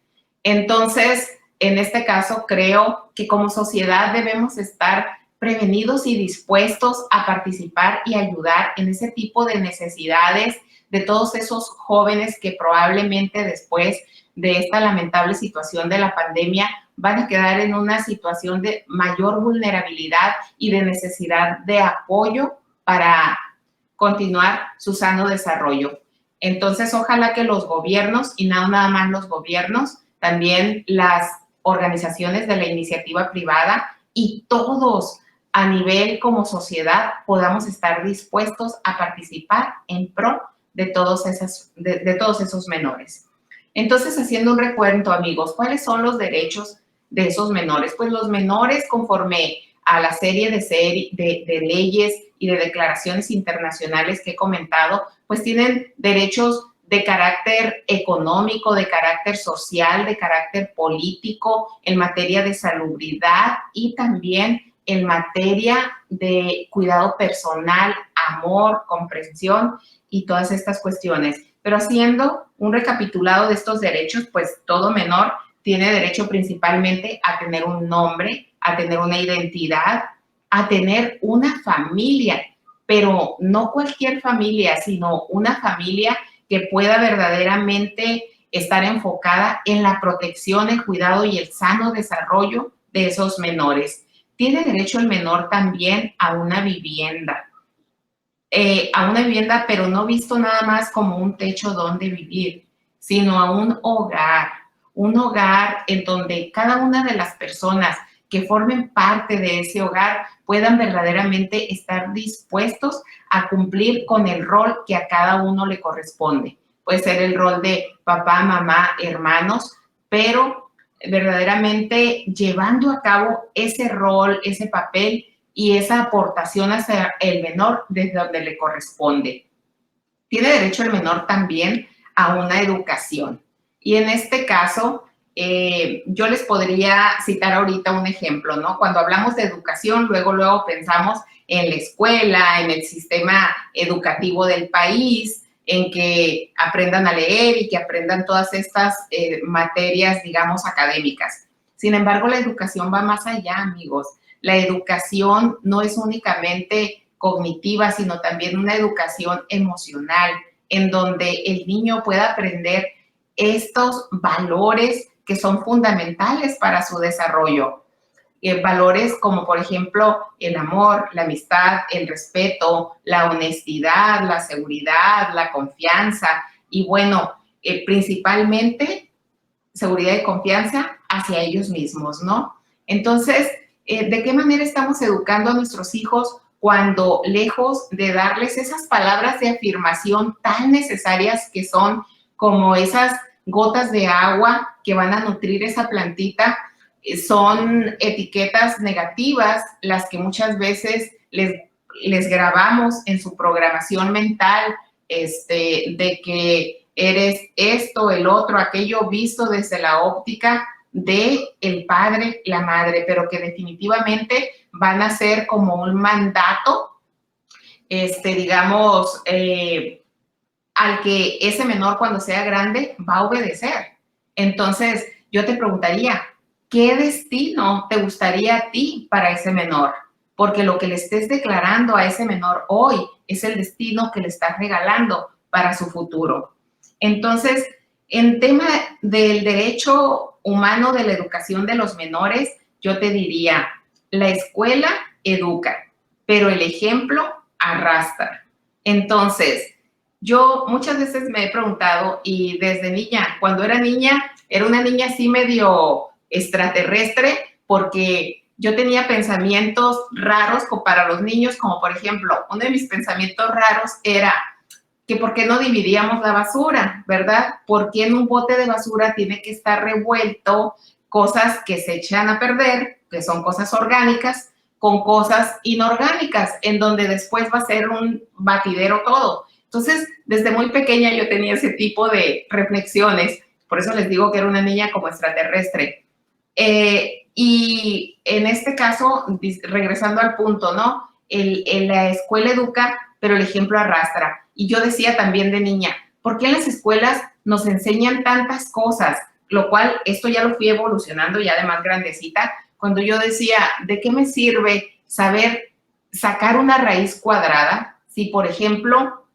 Entonces, en este caso, creo que como sociedad debemos estar prevenidos y dispuestos a participar y ayudar en ese tipo de necesidades de todos esos jóvenes que probablemente después de esta lamentable situación de la pandemia van a quedar en una situación de mayor vulnerabilidad y de necesidad de apoyo para continuar su sano desarrollo. Entonces, ojalá que los gobiernos, y no nada más los gobiernos, también las organizaciones de la iniciativa privada y todos a nivel como sociedad podamos estar dispuestos a participar en pro de todos esos menores. Entonces, haciendo un recuento, amigos, ¿cuáles son los derechos de esos menores? Pues los menores, conforme a la serie de leyes y de declaraciones internacionales que he comentado, pues tienen derechos de carácter económico, de carácter social, de carácter político, en materia de salubridad y también en materia de cuidado personal, amor, comprensión y todas estas cuestiones. Pero haciendo un recapitulado de estos derechos, pues todo menor tiene derecho principalmente a tener un nombre, a tener una identidad, a tener una familia, pero no cualquier familia, sino una familia que pueda verdaderamente estar enfocada en la protección, el cuidado y el sano desarrollo de esos menores. Tiene derecho el menor también a una vivienda, pero no visto nada más como un techo donde vivir, sino a un hogar en donde cada una de las personas que formen parte de ese hogar puedan verdaderamente estar dispuestos a cumplir con el rol que a cada uno le corresponde. Puede ser el rol de papá, mamá, hermanos, pero verdaderamente llevando a cabo ese rol, ese papel y esa aportación hacia el menor desde donde le corresponde. Tiene derecho el menor también a una educación. Y en este caso, yo les podría citar ahorita un ejemplo, ¿no? Cuando hablamos de educación, luego pensamos en la escuela, en el sistema educativo del país, en que aprendan a leer y que aprendan todas estas materias, digamos, académicas. Sin embargo, la educación va más allá, amigos. La educación no es únicamente cognitiva, sino también una educación emocional, en donde el niño pueda aprender estos valores que son fundamentales para su desarrollo. Valores como, por ejemplo, el amor, la amistad, el respeto, la honestidad, la seguridad, la confianza y, bueno, principalmente seguridad y confianza hacia ellos mismos, ¿no? Entonces, ¿de qué manera estamos educando a nuestros hijos cuando, lejos de darles esas palabras de afirmación tan necesarias que son como esas gotas de agua que van a nutrir esa plantita, son etiquetas negativas las que muchas veces les grabamos en su programación mental, de que eres esto, el otro, aquello, visto desde la óptica de el padre, la madre, pero que definitivamente van a ser como un mandato, digamos, al que ese menor cuando sea grande va a obedecer. Entonces, yo te preguntaría, ¿qué destino te gustaría a ti para ese menor? Porque lo que le estés declarando a ese menor hoy es el destino que le estás regalando para su futuro. Entonces, en tema del derecho humano de la educación de los menores, yo te diría, la escuela educa, pero el ejemplo arrastra. Entonces, yo muchas veces me he preguntado, y desde niña, cuando era niña, era una niña así medio extraterrestre, porque yo tenía pensamientos raros para los niños, como por ejemplo, uno de mis pensamientos raros era que por qué no dividíamos la basura, ¿verdad? ¿Por qué en un bote de basura tiene que estar revuelto cosas que se echan a perder, que son cosas orgánicas, con cosas inorgánicas, en donde después va a ser un batidero todo? Entonces, desde muy pequeña yo tenía ese tipo de reflexiones, por eso les digo que era una niña como extraterrestre. Y en este caso, regresando al punto, ¿no? La escuela educa, pero el ejemplo arrastra. Y yo decía también de niña, ¿por qué en las escuelas nos enseñan tantas cosas? Lo cual, esto ya lo fui evolucionando ya de más grandecita, cuando yo decía, ¿de qué me sirve saber sacar una raíz cuadrada si, por ejemplo,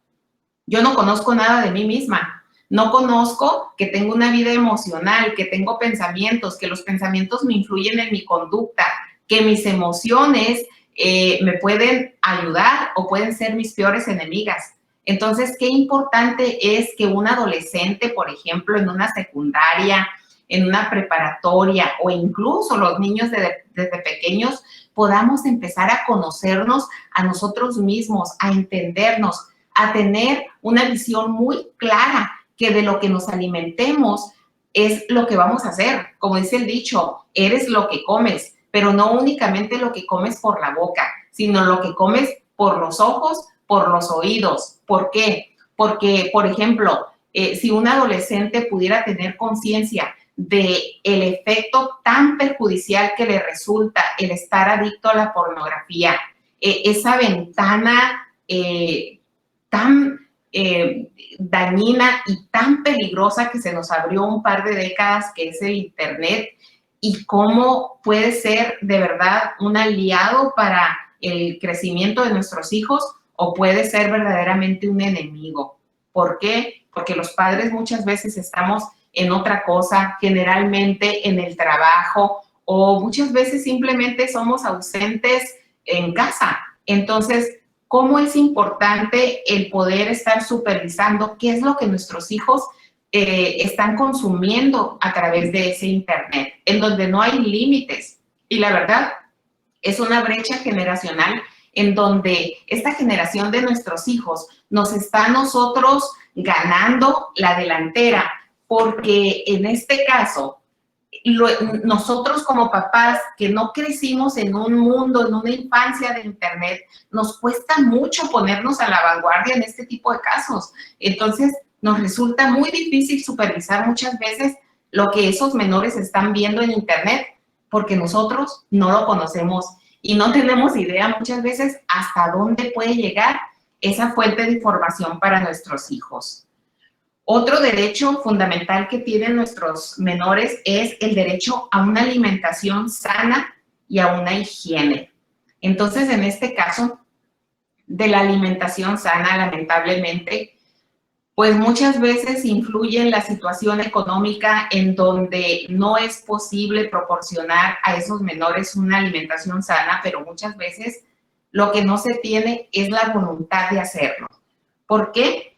yo no conozco nada de mí misma? No conozco que tengo una vida emocional, que tengo pensamientos, que los pensamientos me influyen en mi conducta, que mis emociones me pueden ayudar o pueden ser mis peores enemigas. Entonces, qué importante es que un adolescente, por ejemplo, en una secundaria, en una preparatoria o incluso los niños desde pequeños, podamos empezar a conocernos a nosotros mismos, a entendernos, a tener una visión muy clara que de lo que nos alimentemos es lo que vamos a hacer. Como dice el dicho, eres lo que comes, pero no únicamente lo que comes por la boca, sino lo que comes por los ojos, por los oídos. ¿Por qué? Porque, por ejemplo, si un adolescente pudiera tener conciencia del efecto tan perjudicial que le resulta el estar adicto a la pornografía, esa ventana tan dañina y tan peligrosa que se nos abrió un par de décadas, que es el Internet, y cómo puede ser de verdad un aliado para el crecimiento de nuestros hijos o puede ser verdaderamente un enemigo. ¿Por qué? Porque los padres muchas veces estamos en otra cosa, generalmente en el trabajo, o muchas veces simplemente somos ausentes en casa. Entonces, ¿cómo es importante el poder estar supervisando qué es lo que nuestros hijos están consumiendo a través de ese Internet, en donde no hay límites? Y la verdad, es una brecha generacional en donde esta generación de nuestros hijos nos está a nosotros ganando la delantera, porque en este caso, nosotros como papás que no crecimos en un mundo, en una infancia de Internet, nos cuesta mucho ponernos a la vanguardia en este tipo de casos. Entonces, nos resulta muy difícil supervisar muchas veces lo que esos menores están viendo en Internet, porque nosotros no lo conocemos y no tenemos idea muchas veces hasta dónde puede llegar esa fuente de información para nuestros hijos. Otro derecho fundamental que tienen nuestros menores es el derecho a una alimentación sana y a una higiene. Entonces, en este caso de la alimentación sana, lamentablemente, pues muchas veces influye en la situación económica en donde no es posible proporcionar a esos menores una alimentación sana, pero muchas veces lo que no se tiene es la voluntad de hacerlo. ¿Por qué?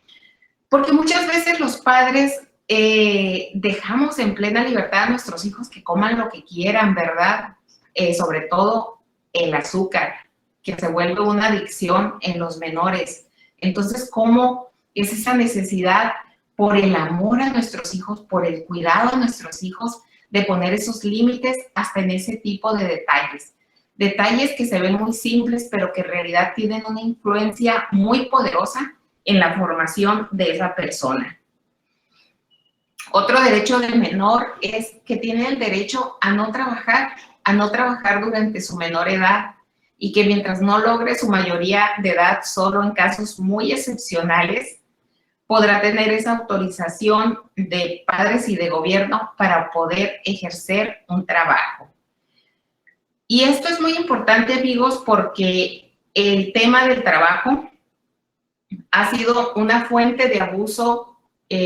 Porque muchas veces los padres dejamos en plena libertad a nuestros hijos que coman lo que quieran, ¿verdad? Sobre todo el azúcar, que se vuelve una adicción en los menores. Entonces, ¿cómo es esa necesidad por el amor a nuestros hijos, por el cuidado a nuestros hijos, de poner esos límites hasta en ese tipo de detalles? Detalles que se ven muy simples, pero que en realidad tienen una influencia muy poderosa en la formación de esa persona. Otro derecho del menor es que tiene el derecho a no trabajar durante su menor edad y que mientras no logre su mayoría de edad, solo en casos muy excepcionales, podrá tener esa autorización de padres y de gobierno para poder ejercer un trabajo. Y esto es muy importante, amigos, porque el tema del trabajo ha sido una fuente de abuso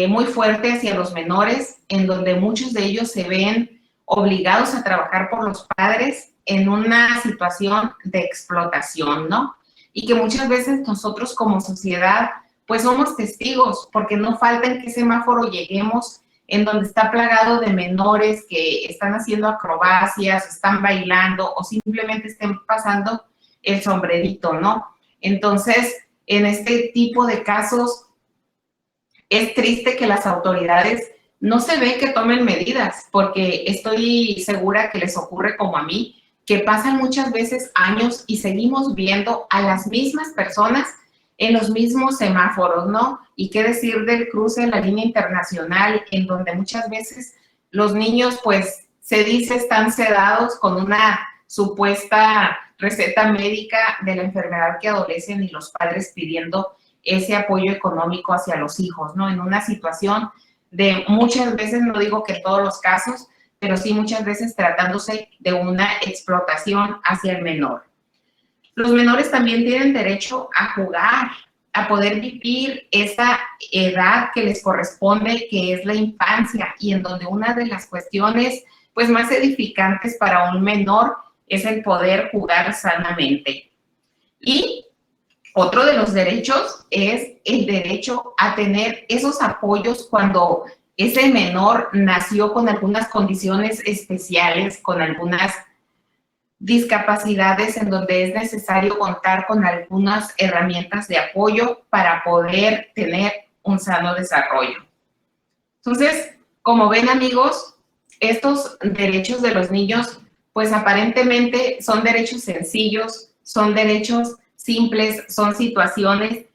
muy fuerte hacia los menores, en donde muchos de ellos se ven obligados a trabajar por los padres en una situación de explotación, ¿no? Y que muchas veces nosotros como sociedad, pues somos testigos, porque no falta en qué semáforo lleguemos, en donde está plagado de menores que están haciendo acrobacias, están bailando o simplemente estén pasando el sombrerito, ¿no? Entonces, en este tipo de casos, es triste que las autoridades no se ve que tomen medidas, porque estoy segura que les ocurre como a mí, que pasan muchas veces años y seguimos viendo a las mismas personas en los mismos semáforos, ¿no? Y qué decir del cruce de la línea internacional, en donde muchas veces los niños, pues, se dice están sedados con una supuesta receta médica de la enfermedad que adolecen y los padres pidiendo ese apoyo económico hacia los hijos, ¿no? En una situación de muchas veces, no digo que en todos los casos, pero sí muchas veces tratándose de una explotación hacia el menor. Los menores también tienen derecho a jugar, a poder vivir esa edad que les corresponde, que es la infancia, y en donde una de las cuestiones pues más edificantes para un menor es el poder jugar sanamente. Y otro de los derechos es el derecho a tener esos apoyos cuando ese menor nació con algunas condiciones especiales, con algunas discapacidades en donde es necesario contar con algunas herramientas de apoyo para poder tener un sano desarrollo. Entonces, como ven, amigos, estos derechos de los niños, pues aparentemente son derechos sencillos, son derechos simples, son situaciones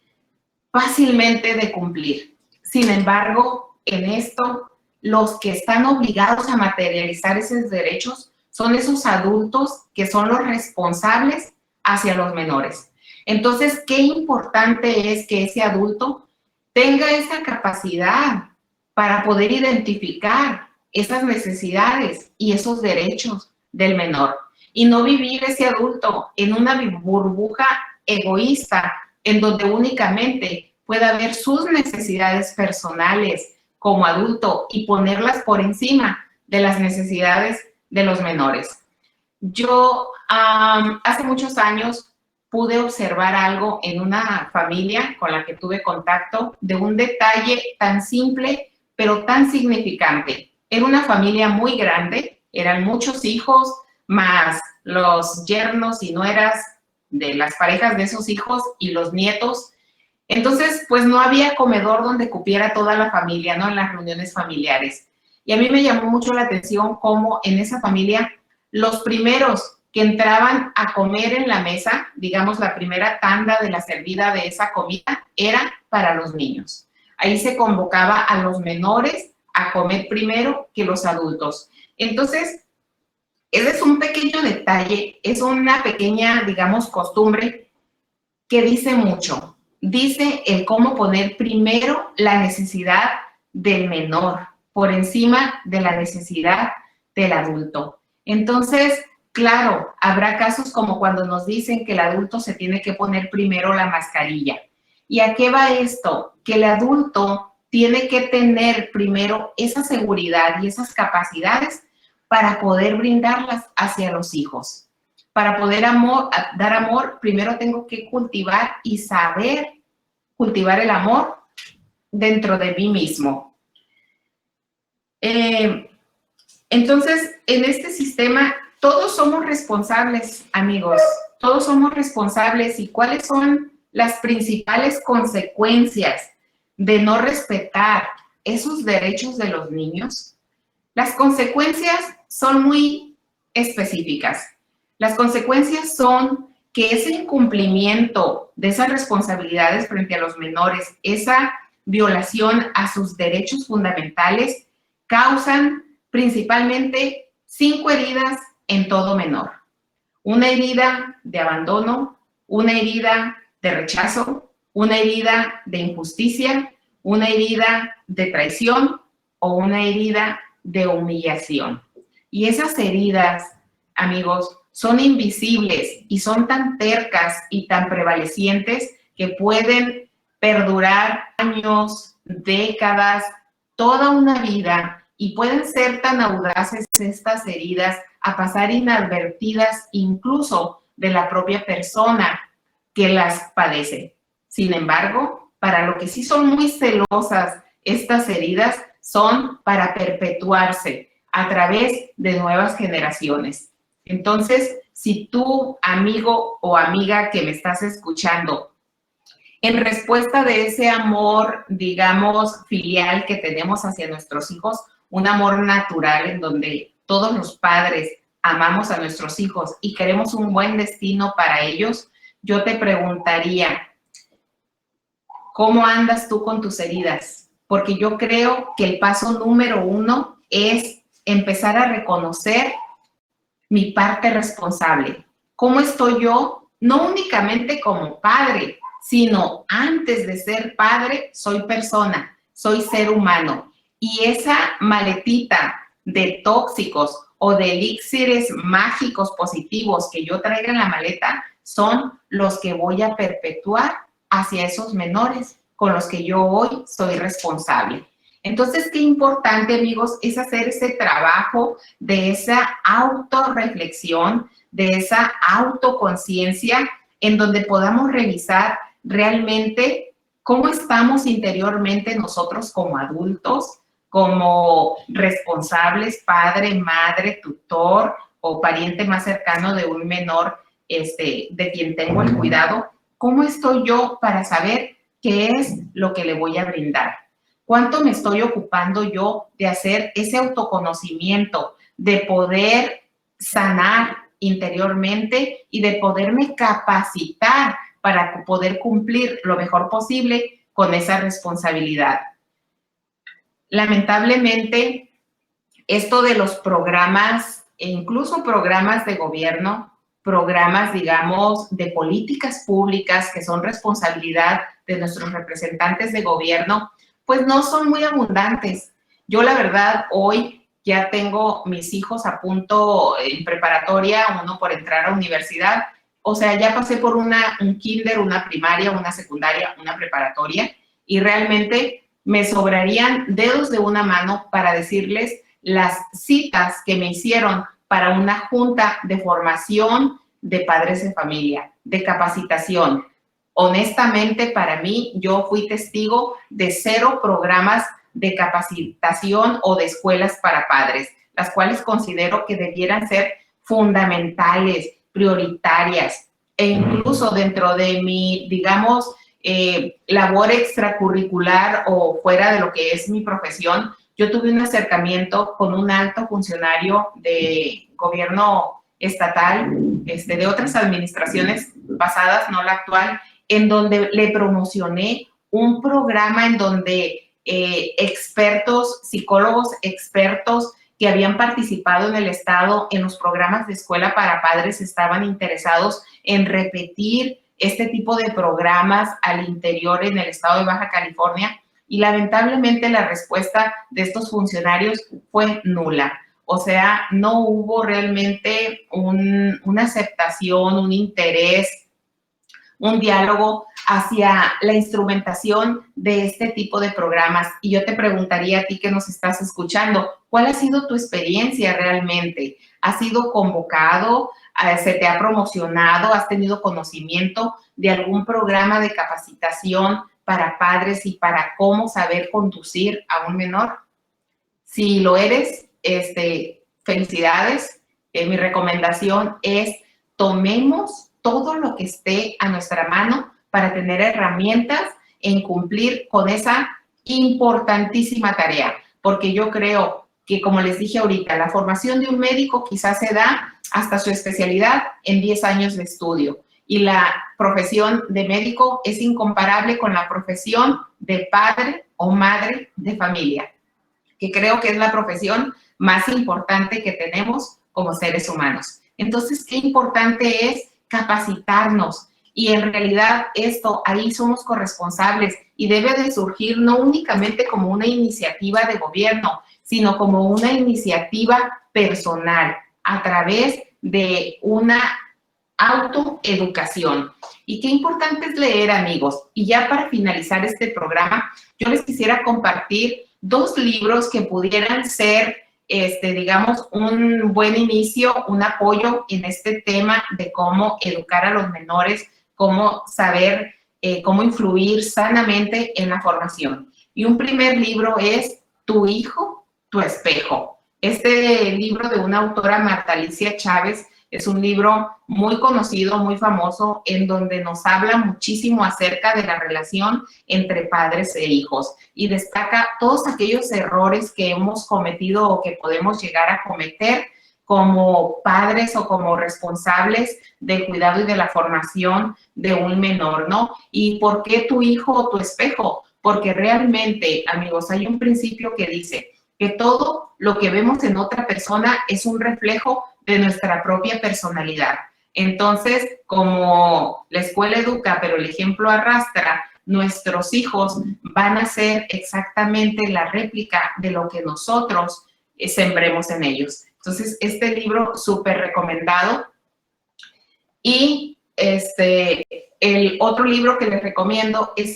fácilmente de cumplir. Sin embargo, en esto, los que están obligados a materializar esos derechos son esos adultos que son los responsables hacia los menores. Entonces, qué importante es que ese adulto tenga esa capacidad para poder identificar esas necesidades y esos derechos del menor y no vivir ese adulto en una burbuja egoísta en donde únicamente pueda ver sus necesidades personales como adulto y ponerlas por encima de las necesidades de los menores. Yo hace muchos años pude observar algo en una familia con la que tuve contacto de un detalle tan simple, pero tan significante. Era una familia muy grande, eran muchos hijos, más los yernos y nueras de las parejas de esos hijos y los nietos. Entonces, pues no había comedor donde cupiera toda la familia, ¿no? En las reuniones familiares. Y a mí me llamó mucho la atención cómo en esa familia los primeros que entraban a comer en la mesa, digamos la primera tanda de la servida de esa comida, era para los niños. Ahí se convocaba a los menores a comer primero que los adultos. Entonces, ese es un pequeño detalle, es una pequeña, digamos, costumbre que dice mucho. Dice el cómo poner primero la necesidad del menor por encima de la necesidad del adulto. Entonces, claro, habrá casos como cuando nos dicen que el adulto se tiene que poner primero la mascarilla. ¿Y a qué va esto? Que el adulto tiene que tener primero esa seguridad y esas capacidades para poder brindarlas hacia los hijos. Para poder dar amor, primero tengo que cultivar y saber cultivar el amor dentro de mí mismo. Entonces, en este sistema, todos somos responsables, amigos. Todos somos responsables. ¿Y cuáles son las principales consecuencias de no respetar esos derechos de los niños? Las consecuencias son muy específicas. Las consecuencias son que ese incumplimiento de esas responsabilidades frente a los menores, esa violación a sus derechos fundamentales, causan principalmente 5 heridas en todo menor. Una herida de abandono, una herida de rechazo, una herida de injusticia, una herida de traición o una herida de humillación. Y esas heridas, amigos, son invisibles y son tan tercas y tan prevalecientes que pueden perdurar años, décadas, toda una vida, y pueden ser tan audaces estas heridas a pasar inadvertidas incluso de la propia persona que las padece. Sin embargo, para lo que sí son muy celosas estas heridas son para perpetuarse a través de nuevas generaciones. Entonces, si tú, amigo o amiga que me estás escuchando, en respuesta de ese amor, digamos, filial que tenemos hacia nuestros hijos, un amor natural en donde todos los padres amamos a nuestros hijos y queremos un buen destino para ellos, yo te preguntaría, ¿cómo andas tú con tus heridas? Porque yo creo que el paso número 1 es empezar a reconocer mi parte responsable. ¿Cómo estoy yo? No únicamente como padre, sino antes de ser padre, soy persona, soy ser humano. Y esa maletita de tóxicos o de elixires mágicos positivos que yo traiga en la maleta son los que voy a perpetuar hacia esos menores con los que yo hoy soy responsable. Entonces, qué importante, amigos, es hacer ese trabajo de esa autorreflexión, de esa autoconciencia, en donde podamos revisar realmente cómo estamos interiormente nosotros como adultos, como responsables, padre, madre, tutor o pariente más cercano de un menor de quien tengo el cuidado. ¿Cómo estoy yo para saber qué es lo que le voy a brindar? ¿Cuánto me estoy ocupando yo de hacer ese autoconocimiento, de poder sanar interiormente y de poderme capacitar para poder cumplir lo mejor posible con esa responsabilidad? Lamentablemente, esto de los programas, e incluso programas de gobierno, programas, digamos, de políticas públicas que son responsabilidad de nuestros representantes de gobierno, pues no son muy abundantes. Yo, la verdad, hoy ya tengo mis hijos a punto en preparatoria, uno por entrar a universidad. O sea, ya pasé por un kinder, una primaria, una secundaria, una preparatoria, y realmente me sobrarían dedos de una mano para decirles las citas que me hicieron para una junta de formación de padres de familia, de capacitación. Honestamente, para mí, yo fui testigo de 0 programas de capacitación o de escuelas para padres, las cuales considero que debieran ser fundamentales, prioritarias, e incluso dentro de mi, digamos, labor extracurricular o fuera de lo que es mi profesión, yo tuve un acercamiento con un alto funcionario de gobierno estatal, de otras administraciones pasadas, no la actual, en donde le promocioné un programa en donde expertos, psicólogos expertos que habían participado en el estado en los programas de escuela para padres estaban interesados en repetir este tipo de programas al interior en el estado de Baja California, y lamentablemente la respuesta de estos funcionarios fue nula. O sea, no hubo realmente una aceptación, un interés, un diálogo hacia la instrumentación de este tipo de programas. Y yo te preguntaría a ti que nos estás escuchando, ¿cuál ha sido tu experiencia realmente? ¿Has sido convocado? ¿Se te ha promocionado? ¿Has tenido conocimiento de algún programa de capacitación para padres y para cómo saber conducir a un menor? Si lo eres, felicidades. Mi recomendación es tomemos todo lo que esté a nuestra mano para tener herramientas en cumplir con esa importantísima tarea, porque yo creo que, como les dije ahorita, la formación de un médico quizás se da hasta su especialidad en 10 años de estudio, y la profesión de médico es incomparable con la profesión de padre o madre de familia, que creo que es la profesión más importante que tenemos como seres humanos. Entonces, qué importante es capacitarnos, y en realidad esto, ahí somos corresponsables, y debe de surgir no únicamente como una iniciativa de gobierno, sino como una iniciativa personal a través de una autoeducación. Y qué importante es leer, amigos. Y ya para finalizar este programa, yo les quisiera compartir 2 libros que pudieran ser, digamos, un buen inicio, un apoyo en este tema de cómo educar a los menores, cómo saber, cómo influir sanamente en la formación. Y un primer libro es Tu hijo, tu espejo. Este libro de una autora, Marta Alicia Chávez, es un libro muy conocido, muy famoso, en donde nos habla muchísimo acerca de la relación entre padres e hijos, y destaca todos aquellos errores que hemos cometido o que podemos llegar a cometer como padres o como responsables del cuidado y de la formación de un menor, ¿no? ¿Y por qué tu hijo o tu espejo? Porque realmente, amigos, hay un principio que dice que todo lo que vemos en otra persona es un reflejo de nuestra propia personalidad. Entonces, como la escuela educa, pero el ejemplo arrastra, nuestros hijos van a ser exactamente la réplica de lo que nosotros sembremos en ellos. Entonces, este libro súper recomendado. Y el otro libro que les recomiendo es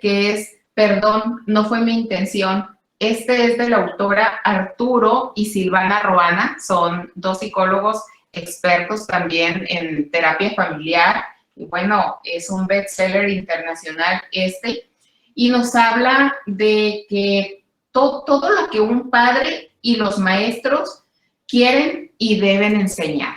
que es Perdón, no fue mi intención. Este es de la autora Arturo y Silvana Roana, son 2 psicólogos expertos también en terapia familiar, y bueno, es un bestseller internacional y nos habla de que todo lo que un padre y los maestros quieren y deben enseñar.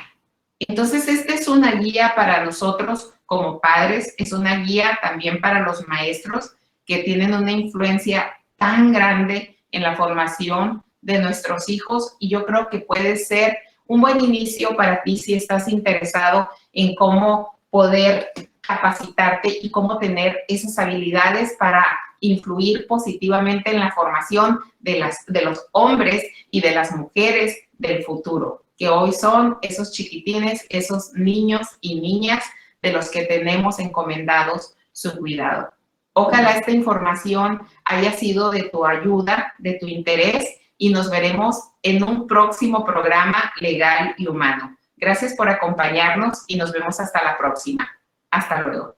Entonces, esta es una guía para nosotros como padres, es una guía también para los maestros que tienen una influencia tan grande en la formación de nuestros hijos, y yo creo que puede ser un buen inicio para ti si estás interesado en cómo poder capacitarte y cómo tener esas habilidades para influir positivamente en la formación de los hombres y de las mujeres del futuro. que hoy son esos chiquitines, esos niños y niñas de los que tenemos encomendados su cuidado. Ojalá esta información haya sido de tu ayuda, de tu interés, y nos veremos en un próximo programa Legal y Humano. Gracias por acompañarnos y nos vemos hasta la próxima. Hasta luego.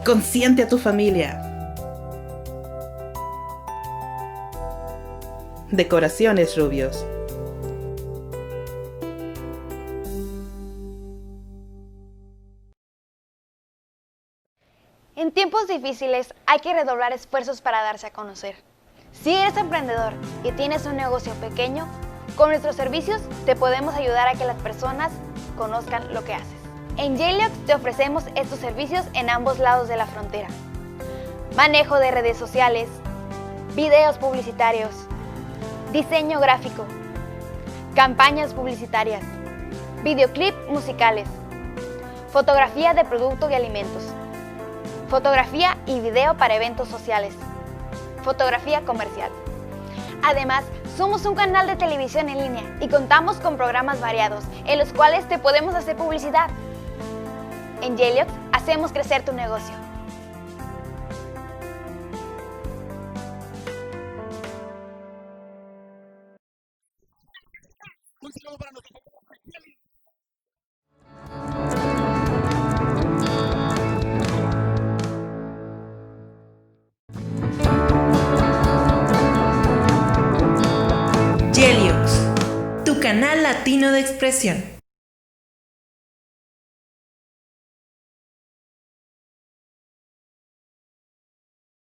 Consiente a tu familia. Decoraciones Rubios. En tiempos difíciles hay que redoblar esfuerzos para darse a conocer. Si eres emprendedor y tienes un negocio pequeño, con nuestros servicios te podemos ayudar a que las personas conozcan lo que haces. En J-Lux te ofrecemos estos servicios en ambos lados de la frontera. Manejo de redes sociales, videos publicitarios, diseño gráfico, campañas publicitarias, videoclip musicales, fotografía de producto y alimentos, fotografía y video para eventos sociales, fotografía comercial. Además, somos un canal de televisión en línea y contamos con programas variados en los cuales te podemos hacer publicidad. En J-Lux hacemos crecer tu negocio. J-Lux, tu canal latino de expresión.